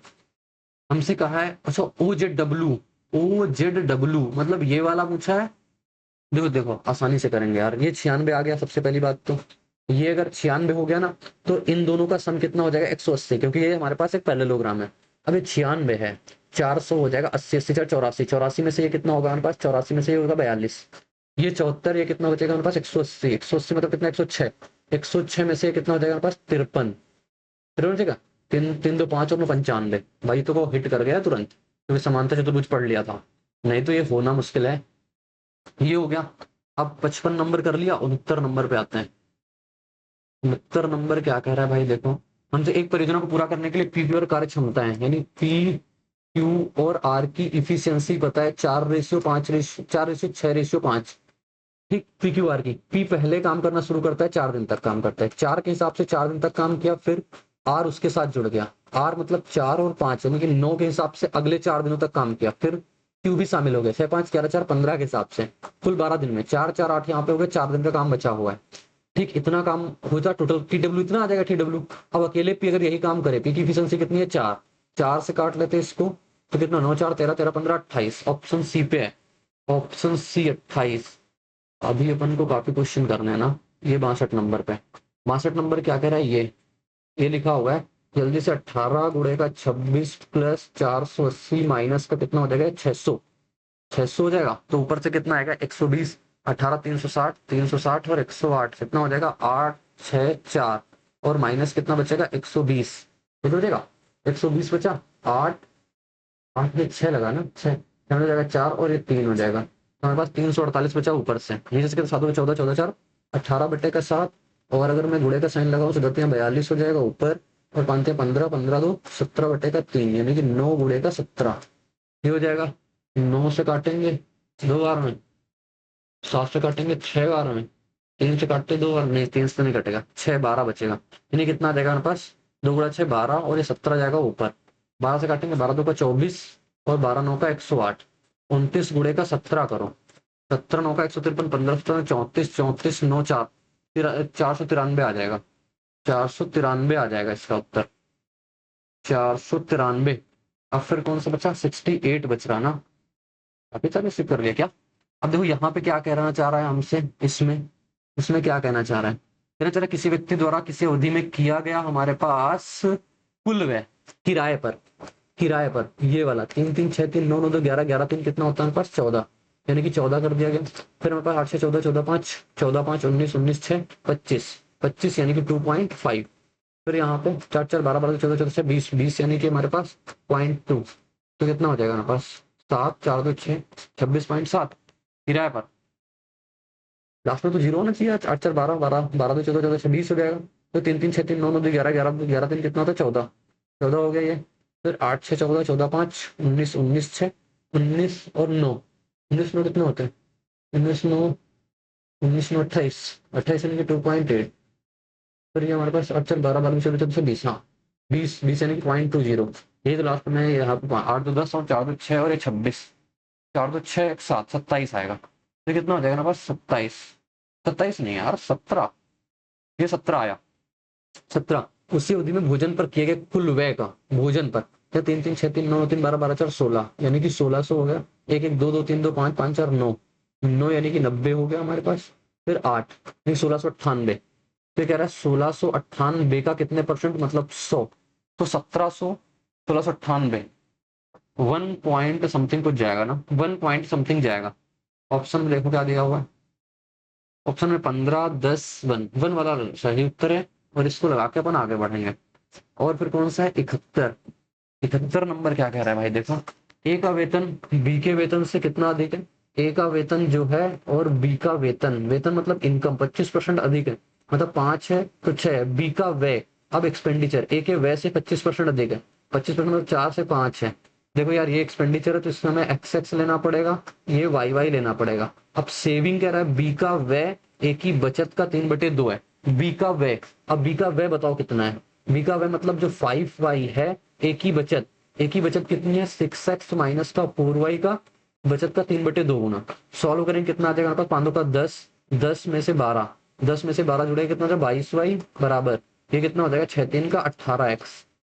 हमसे कहा है अच्छा O Z W. O Z W मतलब ये वाला पूछा है। देखो देखो आसानी से करेंगे यार, ये 96 आ गया सबसे पहली बात तो। ये अगर 96 हो गया ना, तो इन दोनों का सम कितना हो जाएगा? 180, क्योंकि ये हमारे पास एक पैरेललोग्राम है। अब ये 96 है, 400 हो जाएगा, 80 80 4 84, 84 में से ये कितना होगा हमारे पास? 84 में से ये होगा 42। ये 74, ये कितना बचेगा हमारे पास? 180। 180 मतलब कितना? 106। 106 में से ये कितना हो जाएगा हमारे पास? 53। फिर हो जाएगा 3 3 2 5 और 95। भाई तो को हिट कर गया तुरंत, क्योंकि समांतर चतुर्भुज पढ़ लिया था, नहीं तो ये होना मुश्किल है। ये हो गया। अब 55 नंबर कर लिया, 69 नंबर पे आते हैं। 69 नंबर क्या कह रहा है भाई? देखो, हमसे एक परियोजना को पूरा करने के लिए पी और कार्य क्षमता है, यानी पी क्यू और आर की इफिशियंसी पता है 4:5:4:6:5। ठीक, पी क्यू आर की, पी पहले काम करना शुरू करता है, 4 दिन तक काम करता है, 4 के हिसाब से 4 दिन तक काम किया, फिर आर उसके साथ जुड़ गया। आर मतलब 4 और 5 यानी कि 9 के हिसाब से अगले 4 दिनों तक काम किया, फिर क्यू भी शामिल हो गए, 6 5 11 4 15 के हिसाब से कुल 12 दिन में 4 4 8 यहाँ पे हो गए, 4 दिन का काम बचा हुआ है। ठीक, इतना काम हो जाए टोटल, टी डब्ल्यू इतना आ जाएगा। टी डब्ल्यू अब अकेले पी अगर यही काम करे, पी की एफिशिएंसी कितनी है? 4। 4 से काट लेते हैं इसको, तो कितना? 9 4 13 13 15 28। ऑप्शन सी पे है, ऑप्शन सी 28। अभी अपन को काफी क्वेश्चन करने हैं ना। ये 62 नंबर पे, 62 नंबर क्या कह रहा है? ये लिखा हुआ है जल्दी से, 18 गुणे का 26 प्लस 480 माइनस का कितना हो जाएगा? 600। 600 हो जाएगा, तो ऊपर से कितना आएगा? 120। 18 360, 360 और 108 कितना हो जाएगा? 8 6 4 और माइनस कितना बचेगा? 120। कितना हो जाएगा? 120 बचा, 8 8 में 6 लगा ना, 6 हो जाएगा 4 और ये 3 हो जाएगा, तो हमारे पास 348 बचा ऊपर से। नीचे से 7 में 14 14 4 18 बटे का 7, और अगर मैं गुणे का साइन लगाऊं तो 42 हो जाएगा ऊपर, और 5 15 15 2 17 बटे का 3, यानी कि 9 गुणे का 17। ये हो जाएगा। 9 से काटेंगे 2 बार में, 7 से काटेंगे 6 बार में, 3 से काटते 2 बार, नहीं 3 से तो नहीं कटेगा, 6 12 बचेगा, यानी कितना आ जाएगा हमारे पास? 2 गुणा 6 12 और ये 17 जाएगा ऊपर। 12 से काटेंगे, 12 2 का 24, और 12 9 का 108, 29 गुणे का 17 करो, 17 9 का 153, 15 34, 34 9 4, 493 आ जाएगा, 493 आ जाएगा इसका उत्तर, 493। अब फिर कौन सा बचा, 68 बच रहा ना, अभी तक रिसीव कर लिया क्या। अब देखो यहाँ पे क्या कहना चाह रहा है हमसे, इसमें इसमें क्या कहना चाह रहा है, कहना चाह रहा है किसी व्यक्ति द्वारा किसी अवधि में किया गया हमारे पास कुल व्यय किराए पर, किराए पर ये वाला 3 3 6 3 9 9 2 11 11 3 कितना होता है हमारे पास 14, यानी कि 14 कर दिया गया। फिर हमारे पास 8 6 14 14 5 14 5 19 19 6 25 25 यानी कि 2.5। फिर यहाँ पे 4 4 12 12 14 14 से 20 20 यानी कि हमारे पास 0.2, तो कितना हो जाएगा हमारे पास 7 4 2 6 26.7 किराए पर। लास्ट में तो जीरो होना चाहिए, 8 4 12 12 12 2 14 14 से 20 हो जाएगा। तो 3 3 6 3 9 9 2 11 11 11 3 कितना होता है 14, 14 हो गया ये। फिर 8 6 14 14 5 19 19 6 19 और 9, 19 9 कितने होते हैं, 19 9 19 9 28 28 यानी कि 2.8। फिर ये हमारे पास 8 4 12 12 14 14 से 20, हाँ 20 20 यानी कि 0.20। यही तो लास्ट में यहाँ पे 8 2 10 और 4 2 6 और ये 26, 4 2 6 7 27 आएगा। तो कितना हो जाएगा ना बस 27, 27 नहीं यार 17, ये 17 आया, 17। उसी अवधि में भोजन पर किए गए कुल व्यय का, भोजन पर, या 3 3 6 3 9 3 12 12 4 16 यानी कि 1600 हो गया। 1 1 2 2 3 2 5 5 4 9 9 यानी कि 90 हो गया हमारे पास। फिर 8 यानी 1698। तो कह रहा है 1698 का कितने परसेंट, मतलब 100, तो 1700 1698 1 पॉइंट समथिंग कुछ जाएगा ना, 1 पॉइंट समथिंग जाएगा। ऑप्शन में देखो क्या दिया हुआ है, ऑप्शन में 15 10 1 1 वाला सही उत्तर है, और इसको लगा के अपन आगे बढ़ेंगे। और फिर कौन सा है 71, 71 नंबर क्या कह रहा है भाई, देखो ए का वेतन बी के वेतन से कितना अधिक है, ए का वेतन जो है और बी का वेतन, वेतन मतलब इनकम 25% अधिक है, मतलब 5 है तो 6 है। बी का व्यय, अब एक्सपेंडिचर ए के व्यय से 25% अधिक है, 25% मतलब 4 से 5 है। देखो यार ये एक्सपेंडिचर है तो इसमें हमें एक्स एक्स लेना पड़ेगा, ये वाई वाई लेना पड़ेगा। अब सेविंग कह रहा है बी का व्यय ए की बचत का 3/2 है, बी का व्यय। अब बी का व्यय बताओ कितना है, बी का व्यय मतलब जो 5y है, ए की बचत, ए की बचत कितनी है 6x माइनस का 4y का बचत का 3/2 गुना। सॉल्व करेंगे कितना आ जाएगा हमारे पास, 5 का 10, 10 में से 12, 10 में से 12 जुड़ेगा कितना हो जाएगा 22y बराबर, ये कितना हो जाएगा 6 3 का 18x,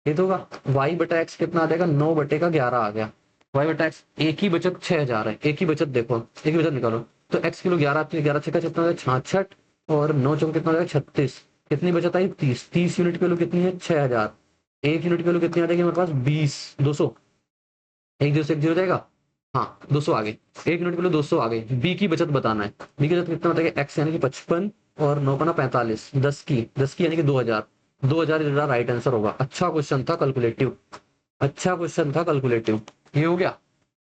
ये तो होगा y बटा x कितना आ जाएगा 9 बटे का 11 आ गया। y बटा x, एक ही बचत 6000 है, एक ही बचत देखो, एक ही बचत निकालो तो x किलो 11 11 6 का कितना हो जाएगा 66 और 9 चौक कितना हो जाएगा 36, कितनी बचत आई 30, 30 यूनिट की वैल्यू कितनी है 6000, एक यूनिट की वैल्यू कितनी आ जाएगी हमारे पास 20 200, एक 2 से एक जीरो जाएगा, हाँ 200 आ गई, एक यूनिट की वैल्यू 200 आ गई। बी की बचत बताना है, बी की बचत कितना बताएगा एक्स यानी कि 55 और 9 का 45, 10 की यानी कि 2000, 2000 राइट आंसर होगा। अच्छा क्वेश्चन था कैलकुलेटिव, अच्छा क्वेश्चन था कैलकुलेटिव, ये हो गया।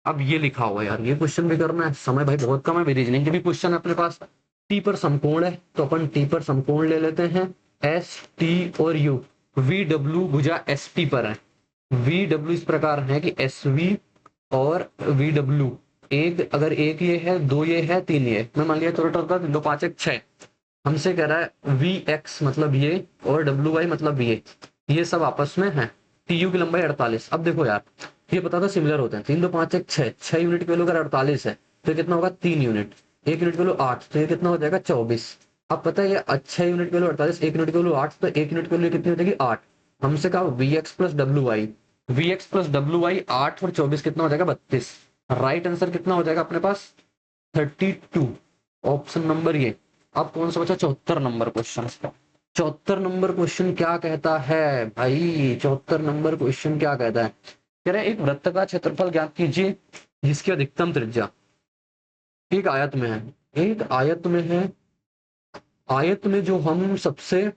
अब ये लिखा हुआ है यार, ये क्वेश्चन भी करना है, समय भाई बहुत कम है, रीजनिंग के भी क्वेश्चन है अपने पास। टी पर समकोण है तो अपन टी पर समकोण ले लेते हैं, एस टी और यू, वी डब्ल्यू भुजा एस टी पर है। वी डब्ल्यू इस प्रकार है कि एस वी और वी डब्ल्यू, एक अगर एक ये है, दो ये है, तीन ये, मैं मान लिया टोटल 2 5 1 6, हमसे कह रहा है वी एक्स मतलब ये और डब्ल्यू वाई मतलब ये सब आपस में है। टी यू की लंबाई 48। अब देखो यार ये पता था सिमिलर होते हैं, 3 2 5 1 6, 6 यूनिट की वैल्यू अगर 48 है तो कितना होगा 3 यूनिट, एक यूनिट की वैल्यू 8 तो ये कितना हो जाएगा 24। अब पता है ये 6 यूनिट की वैल्यू 48, एक यूनिट की वैल्यू 8, तो एक यूनिट की वैल्यू कितनी हो जाएगी 8। हमसे कहा V X plus W Y, V X plus W Y 8 और 24 कितना हो जाएगा 32। राइट आंसर कितना हो जाएगा अपने पास 32, ऑप्शन नंबर ये। अब कौन सा बचा 74 नंबर क्वेश्चन, 74 नंबर क्वेश्चन क्या कहता है भाई, 74 नंबर क्वेश्चन क्या कहता है, कह रहे एक वृत्त का क्षेत्रफल ज्ञात कीजिए जिसकी अधिकतम त्रिज्या एक आयत में है, एक आयत में है, आयत में जो हम सबसे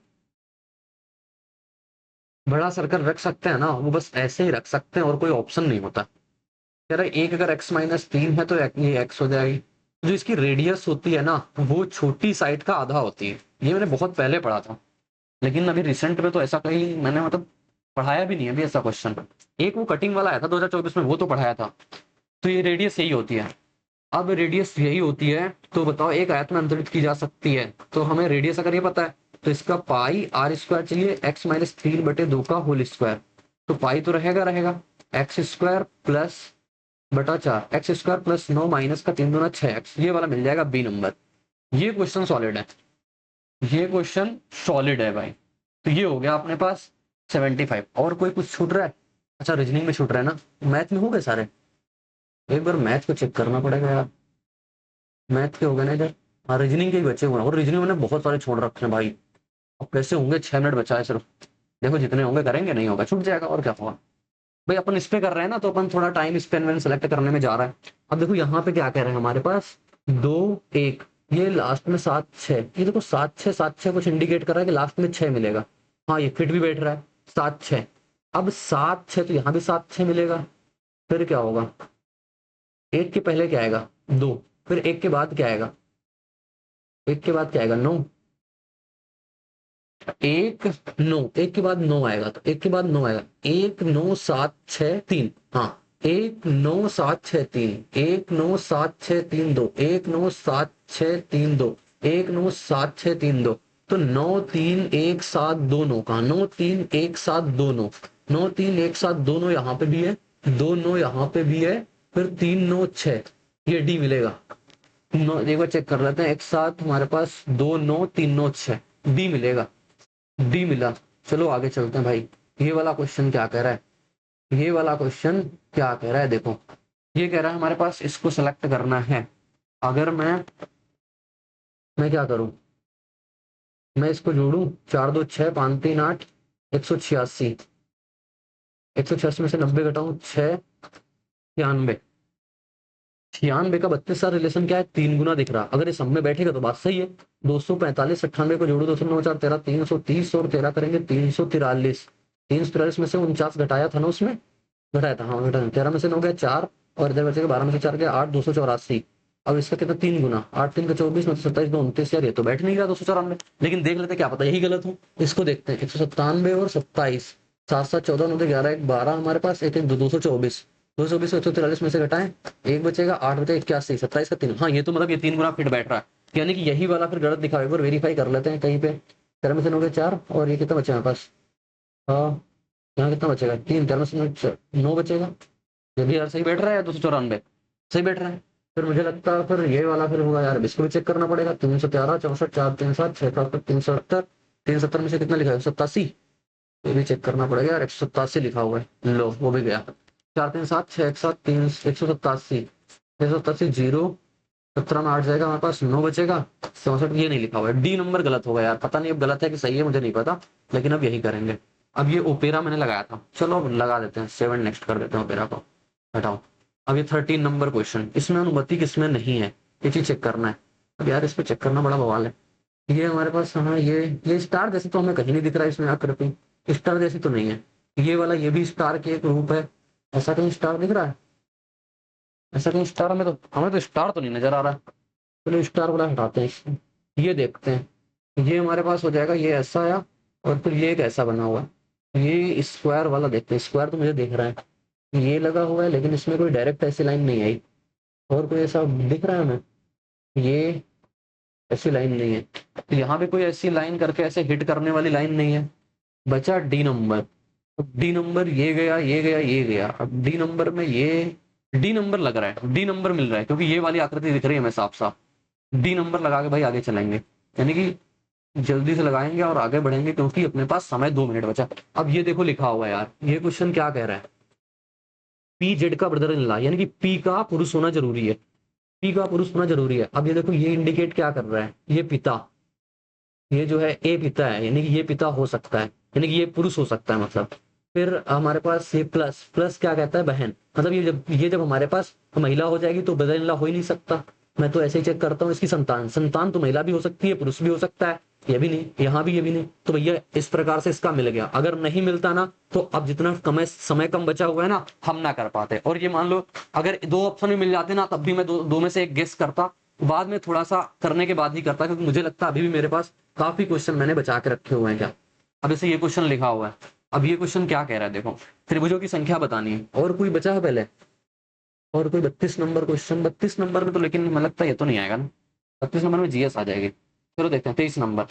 बड़ा सर्कल रख सकते हैं ना वो बस ऐसे ही रख सकते हैं और कोई ऑप्शन नहीं होता। कह रहा है एक अगर x-3 है तो ये x हो जाएगी, जो इसकी रेडियस होती है ना वो छोटी साइड का आधा होती है। ये मैंने बहुत पहले पढ़ा था, लेकिन अभी रिसेंट में तो ऐसा कहीं मैंने मतलब पढ़ाया भी नहीं है अभी ऐसा क्वेश्चन। एक वो कटिंग वाला आया था 2024 में, वो तो पढ़ाया था। तो ये रेडियस यही होती है, अब रेडियस यही होती है तो बताओ एक आयत में अंतरित की जा सकती है, तो हमें रेडियस अगर ये पता है तो इसका पाई आर स्क्वायर चाहिए, x-3/2 का होल स्क्वायर, तो पाई तो रहेगा रहेगा x² प्लस बटा 4 एक्स स्क्वायर प्लस 9 माइनस का 3 दूना 6x, ये वाला मिल जाएगा बी नंबर। ये क्वेश्चन सॉलिड है, ये क्वेश्चन सॉलिड है भाई। तो ये हो गया अपने पास 75। और कोई कुछ छूट रहा है? अच्छा रीजनिंग में छूट रहा है ना, मैथ में हो गए सारे? एक बार मैथ को चेक करना पड़ेगा यार, मैथ के हो गए ना इधर। हाँ रीजनिंग के ही बचे हुए हैं, और रीजनिंग मैंने बहुत सारे छोड़ रखे हैं भाई। अब कैसे होंगे, 6 मिनट बचा है सिर्फ। देखो जितने होंगे करेंगे, नहीं होगा छूट जाएगा, और क्या होगा भाई। अपन इस पे कर रहे हैं ना, तो अपन थोड़ा टाइम स्पेन में सेलेक्ट करने में जा रहा है। अब देखो यहाँ पे क्या कह रहे हैं हमारे पास, 2 1, ये लास्ट में 7 6, ये देखो 7 6 कुछ इंडिकेट कर रहा है कि लास्ट में 6 मिलेगा। हाँ ये फिट भी बैठ रहा है 7 6। अब 7 6 तो यहाँ भी 7 6 मिलेगा। फिर क्या होगा, एक के पहले क्या आएगा 2, फिर एक के बाद क्या आएगा, एक के बाद क्या आएगा 9, 1 9, एक के बाद 9 आएगा, तो एक के बाद 9 आएगा, 1 9 7 6 3। हाँ 1 9 7 6 3, 1 9 7 6 3 2, 1 9 7 6 3 2, 1 9 7 6 3 2। तो 9 3 1 7 2 9 कहा, 9 3 1 7 2 9, 9 3 1 7 2 9 यहाँ पे भी है, 2 9 यहाँ पे भी है, फिर 3 9 6, ये डी मिलेगा। एक बार चेक कर लेते हैं, एक साथ हमारे पास 2 9 3 9 6, डी मिलेगा, डी मिला। चलो आगे चलते हैं भाई। ये वाला क्वेश्चन क्या कह रहा है, ये वाला क्वेश्चन क्या कह रहा है देखो, ये कह रहा है हमारे पास इसको सेलेक्ट करना है। अगर मैं क्या करूं, मैं इसको जोड़ू, 4 2 6 5 3 8, 186, 186 में से 90 घटाऊं 6 96, 96 का 32 साल रिलेशन क्या है, 3 गुना दिख रहा। अगर ये सब में बैठेगा तो बात सही है। 245 98 को जोड़ो, 209 4 13, 330 और 13 करेंगे 343। 343 में से 49 घटाया था ना, उसमें घटाया था, हाँ घटाया। 13 में से 9 गया 4, और इधर बचेगा 12 में से 4 गया 8, 284। अब इसका कितना 3 गुना, 8 3 का 24, 27 2 29। यार ये तो बैठ नहीं गया 294, लेकिन देख लेते क्या पता यही गलत हो। इसको देखते हैं, 197 और 27, 7 7 14 9 11 1 12 हमारे पास, एक 224, 224 143 में से घटाएं, एक बचेगा 8 बचे 81, 27 का 3। हाँ ये तो मतलब ये 3 गुना फिट बैठ रहा है, यानी कि यही वाला फिर गलत दिखा। एक बार वेरीफाई कर लेते हैं कहीं पे। 13 में से 9 गया 4, और ये कितना बचा हमारे पास, यहाँ कितना बचेगा 3, 13 में से 9 बचेगा। ये भी यार सही बैठ रहा है, 294 सही बैठ रहा है। फिर मुझे लगता है फिर ये वाला फिर होगा यार, इसको भी चेक करना पड़ेगा। 313 64 4 3 7 6 370, 370 में से कितना लिखा है 87, ये भी चेक करना पड़ेगा यार, 187 लिखा हुआ है, लो वो भी गया। 4 3 7 6 1 7 3 187, 187 जीरो, 17 में 8 जाएगा हमारे पास, 9 बचेगा 64, ये नहीं लिखा हुआ है। डी नंबर गलत होगा यार, पता नहीं अब गलत है कि सही है, मुझे नहीं पता, लेकिन अब यही करेंगे। अब ये ओपेरा मैंने लगाया था, चलो अब लगा देते हैं 7 नेक्स्ट कर देते हैं ओपेरा को, हटाओ। अब ये 13 नंबर क्वेश्चन, इसमें अनुमति किसमें नहीं है, ये चीज चेक करना है। अब यार इसको चेक करना बड़ा बवाल है। ये हमारे पास, हाँ ये स्टार जैसे तो हमें कहीं नहीं दिख रहा है इसमें आकृति, स्टार जैसी तो नहीं है। ये वाला ये भी स्टार के एक रूप है, ऐसा कहीं स्टार दिख रहा है, ऐसा कहीं स्टार हमें तो स्टार तो नहीं नजर आ रहा है। चलो स्टार वाला हटाते हैं, ये देखते हैं। ये हमारे पास हो जाएगा, ये ऐसा आया, और फिर ये एक ऐसा बना हुआ है। ये स्क्वायर वाला देखते हैं, स्क्वायर तो मुझे दिख रहा है, ये लगा हुआ है, लेकिन इसमें कोई डायरेक्ट ऐसी लाइन नहीं आई। और कोई ऐसा दिख रहा है हमें, ये ऐसी लाइन नहीं है, तो यहाँ पे कोई ऐसी लाइन करके ऐसे हिट करने वाली लाइन नहीं है। बचा डी नंबर, डी नंबर ये गया ये गया ये गया। अब डी नंबर में ये डी नंबर लग रहा है, डी नंबर मिल रहा है, क्योंकि ये वाली आकृति दिख रही है हमें साफ साफ। डी नंबर लगा के भाई आगे चलेंगे, यानी कि जल्दी से लगाएंगे और आगे बढ़ेंगे, क्योंकि अपने पास समय 2 मिनट बचा। अब ये देखो लिखा हुआ है यार, ये क्वेश्चन क्या कह रहा है, पी जेड का ब्रदर इन लॉ, यानी कि पी का पुरुष होना जरूरी है, पी का पुरुष होना जरूरी है। अब ये देखो ये इंडिकेट क्या कर रहा है, ये पिता, ये जो है ए पिता है, यानी कि ये पिता हो सकता है, यानी कि ये पुरुष हो सकता है मतलब। फिर हमारे पास ये प्लस, प्लस क्या कहता है बहन, मतलब ये जब हमारे पास महिला हो जाएगी तो ब्रदर इन लॉ हो ही नहीं सकता। मैं तो ऐसे ही चेक करता हूँ इसकी संतान, संतान तो महिला भी हो सकती है पुरुष भी हो सकता है, ये भी नहीं, यहाँ भी ये भी नहीं, तो भैया इस प्रकार से इसका मिल गया। अगर नहीं मिलता ना, तो अब जितना कम समय कम बचा हुआ है ना, हम ना कर पाते। और ये मान लो अगर 2 ऑप्शन में मिल जाते ना, तब भी मैं दो में से एक गेस करता, बाद में थोड़ा सा करने के बाद ही करता, क्योंकि मुझे लगता है अभी भी मेरे पास काफी क्वेश्चन मैंने बचा के रखे हुए हैं। क्या अब इसे ये क्वेश्चन लिखा हुआ है, अब ये क्वेश्चन क्या कह रहा है देखो, त्रिभुजों की संख्या बतानी है। और कोई बचा है पहले, और कोई 32 नंबर क्वेश्चन, 32 नंबर में तो लेकिन मुझे लगता है ये तो नहीं आएगा ना, 32 नंबर में जीएस आ जाएगी। चलो देखते हैं 23 नंबर,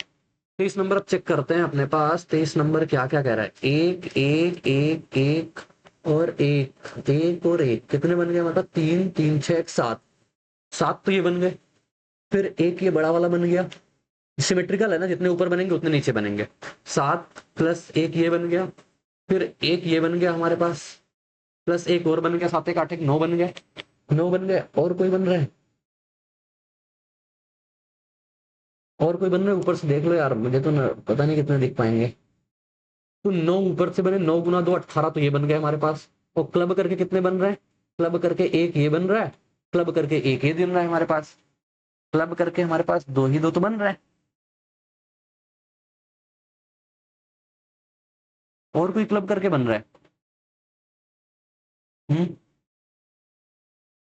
23 नंबर अब चेक करते हैं अपने पास। 23 नंबर क्या क्या कह रहा है, 1 1 1 1 और एक और एक कितने बन गए, मतलब 3 3 6 7, 7 तो ये बन गए। फिर एक ये बड़ा वाला बन गया, सिमेट्रिकल है ना, जितने ऊपर बनेंगे उतने नीचे बनेंगे। 7 प्लस एक ये बन गया, फिर एक ये बन गया हमारे पास, प्लस एक और बन गया, 7 1 8 1 9 बन गए, 9 बन गए। और कोई बन रहा है, और कोई बन रहा है ऊपर से देख लो यार, मुझे तो पता नहीं कितने दिख पाएंगे। तो 9 ऊपर से बने, 9 गुना 2 18, तो ये बन गए हमारे पास। और क्लब करके कितने बन रहे हैं, क्लब करके एक ये बन रहा है, क्लब करके एक ये बन रहा है हमारे पास, क्लब करके हमारे पास दो ही दो तो बन रहा है। और कोई क्लब करके बन रहा है? हम्म,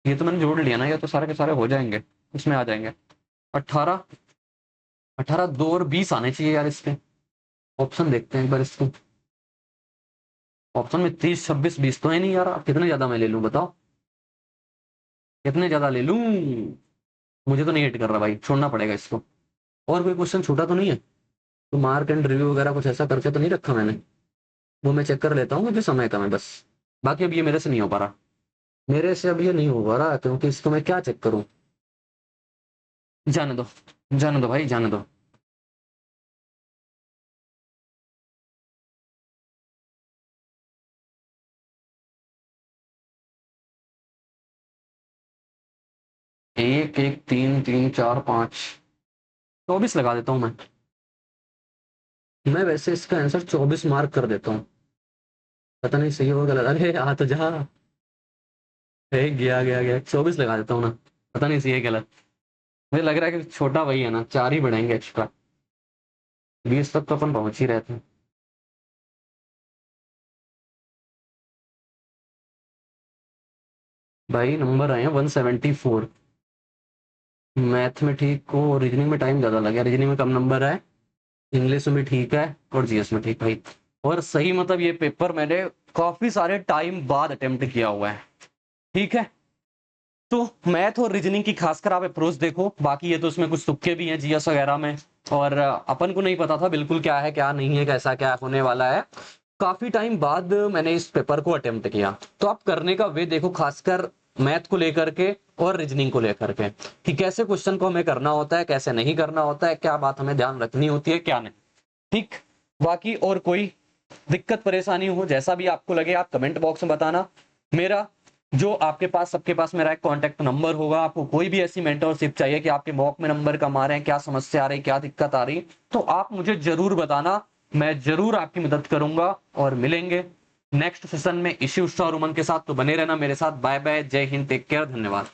ये तो मैंने जोड़ लिया ना, ये तो सारे के सारे हो जाएंगे, इसमें आ जाएंगे। 18, 18 2 और 20 आने चाहिए यार इसके। ऑप्शन देखते हैं एक बार इसको। ऑप्शन में 30 26 20 तो है नहीं यार, कितने ज्यादा मैं ले लूं बताओ, कितने ज्यादा ले लूं? मुझे तो नहीं हिट कर रहा भाई, छोड़ना पड़ेगा इसको। और कोई क्वेश्चन छूटा तो नहीं है? तो मार्क एंड रिव्यू वगैरह कुछ ऐसा करके तो नहीं रखा मैंने? वो मैं चेक कर लेता हूँ, क्योंकि समय कम है बस। बाकी अब ये मेरे से नहीं हो पा रहा, मेरे से अब ये नहीं हो पा रहा, क्योंकि इसको मैं क्या चेक करूं। जाने दो, जाने दो भाई, जाने दो। एक एक 3 3 4 5, 24 लगा देता हूं मैं। मैं वैसे इसका आंसर 24 मार्क कर देता हूँ। पता नहीं सही होगा गलत, अरे आ तो जा। गया गया गया, 24 लगा देता हूँ ना। पता नहीं सही है गलत, मुझे लग रहा है कि छोटा वही है ना, 4 ही बढ़ेंगे एक्स्ट्रा। 20 तक तो अपन पहुंच ही रहते हैं। भाई नंबर आए हैं 174। मैथ में ठीक हो, रीजनिंग में टाइम ज्यादा लगा, रीजनिंग में कम नंबर आए, इंग्लिश में भी ठीक है, और जीएस में ठीक भाई। और सही मतलब ये पेपर मैंने काफी सारे टाइम बाद अटेम्प्ट किया हुआ है। ठीक है, तो मैथ और रीजनिंग की खासकर आप अप्रोच देखो, बाकी ये तो उसमें कुछ तुक्के भी हैं जीएस वगैरह में, और अपन को नहीं पता था बिल्कुल क्या है क्या नहीं है, कैसा क्या होने वाला है। काफी टाइम बाद मैंने इस पेपर को अटेम्प्ट किया, तो आप करने का वे देखो, खासकर मैथ को लेकर के और रीजनिंग को लेकर के, कि कैसे क्वेश्चन को हमें करना होता है, कैसे नहीं करना होता है, क्या बात हमें ध्यान रखनी होती है, क्या नहीं। ठीक, बाकी और कोई दिक्कत परेशानी हो, जैसा भी आपको लगे, आप कमेंट बॉक्स में बताना। मेरा जो आपके पास, सबके पास मेरा एक कॉन्टेक्ट नंबर होगा, आपको कोई भी ऐसी मेंटरशिप चाहिए कि आपके मॉक में नंबर कम आ रहे हैं, क्या समस्या आ रही, क्या दिक्कत आ रही, तो आप मुझे जरूर बताना, मैं जरूर आपकी मदद करूंगा। और मिलेंगे नेक्स्ट सेशन में इसी उत्साह और उमंग के साथ, तो बने रहना मेरे साथ। बाय बाय, जय हिंद, टेक केयर, धन्यवाद।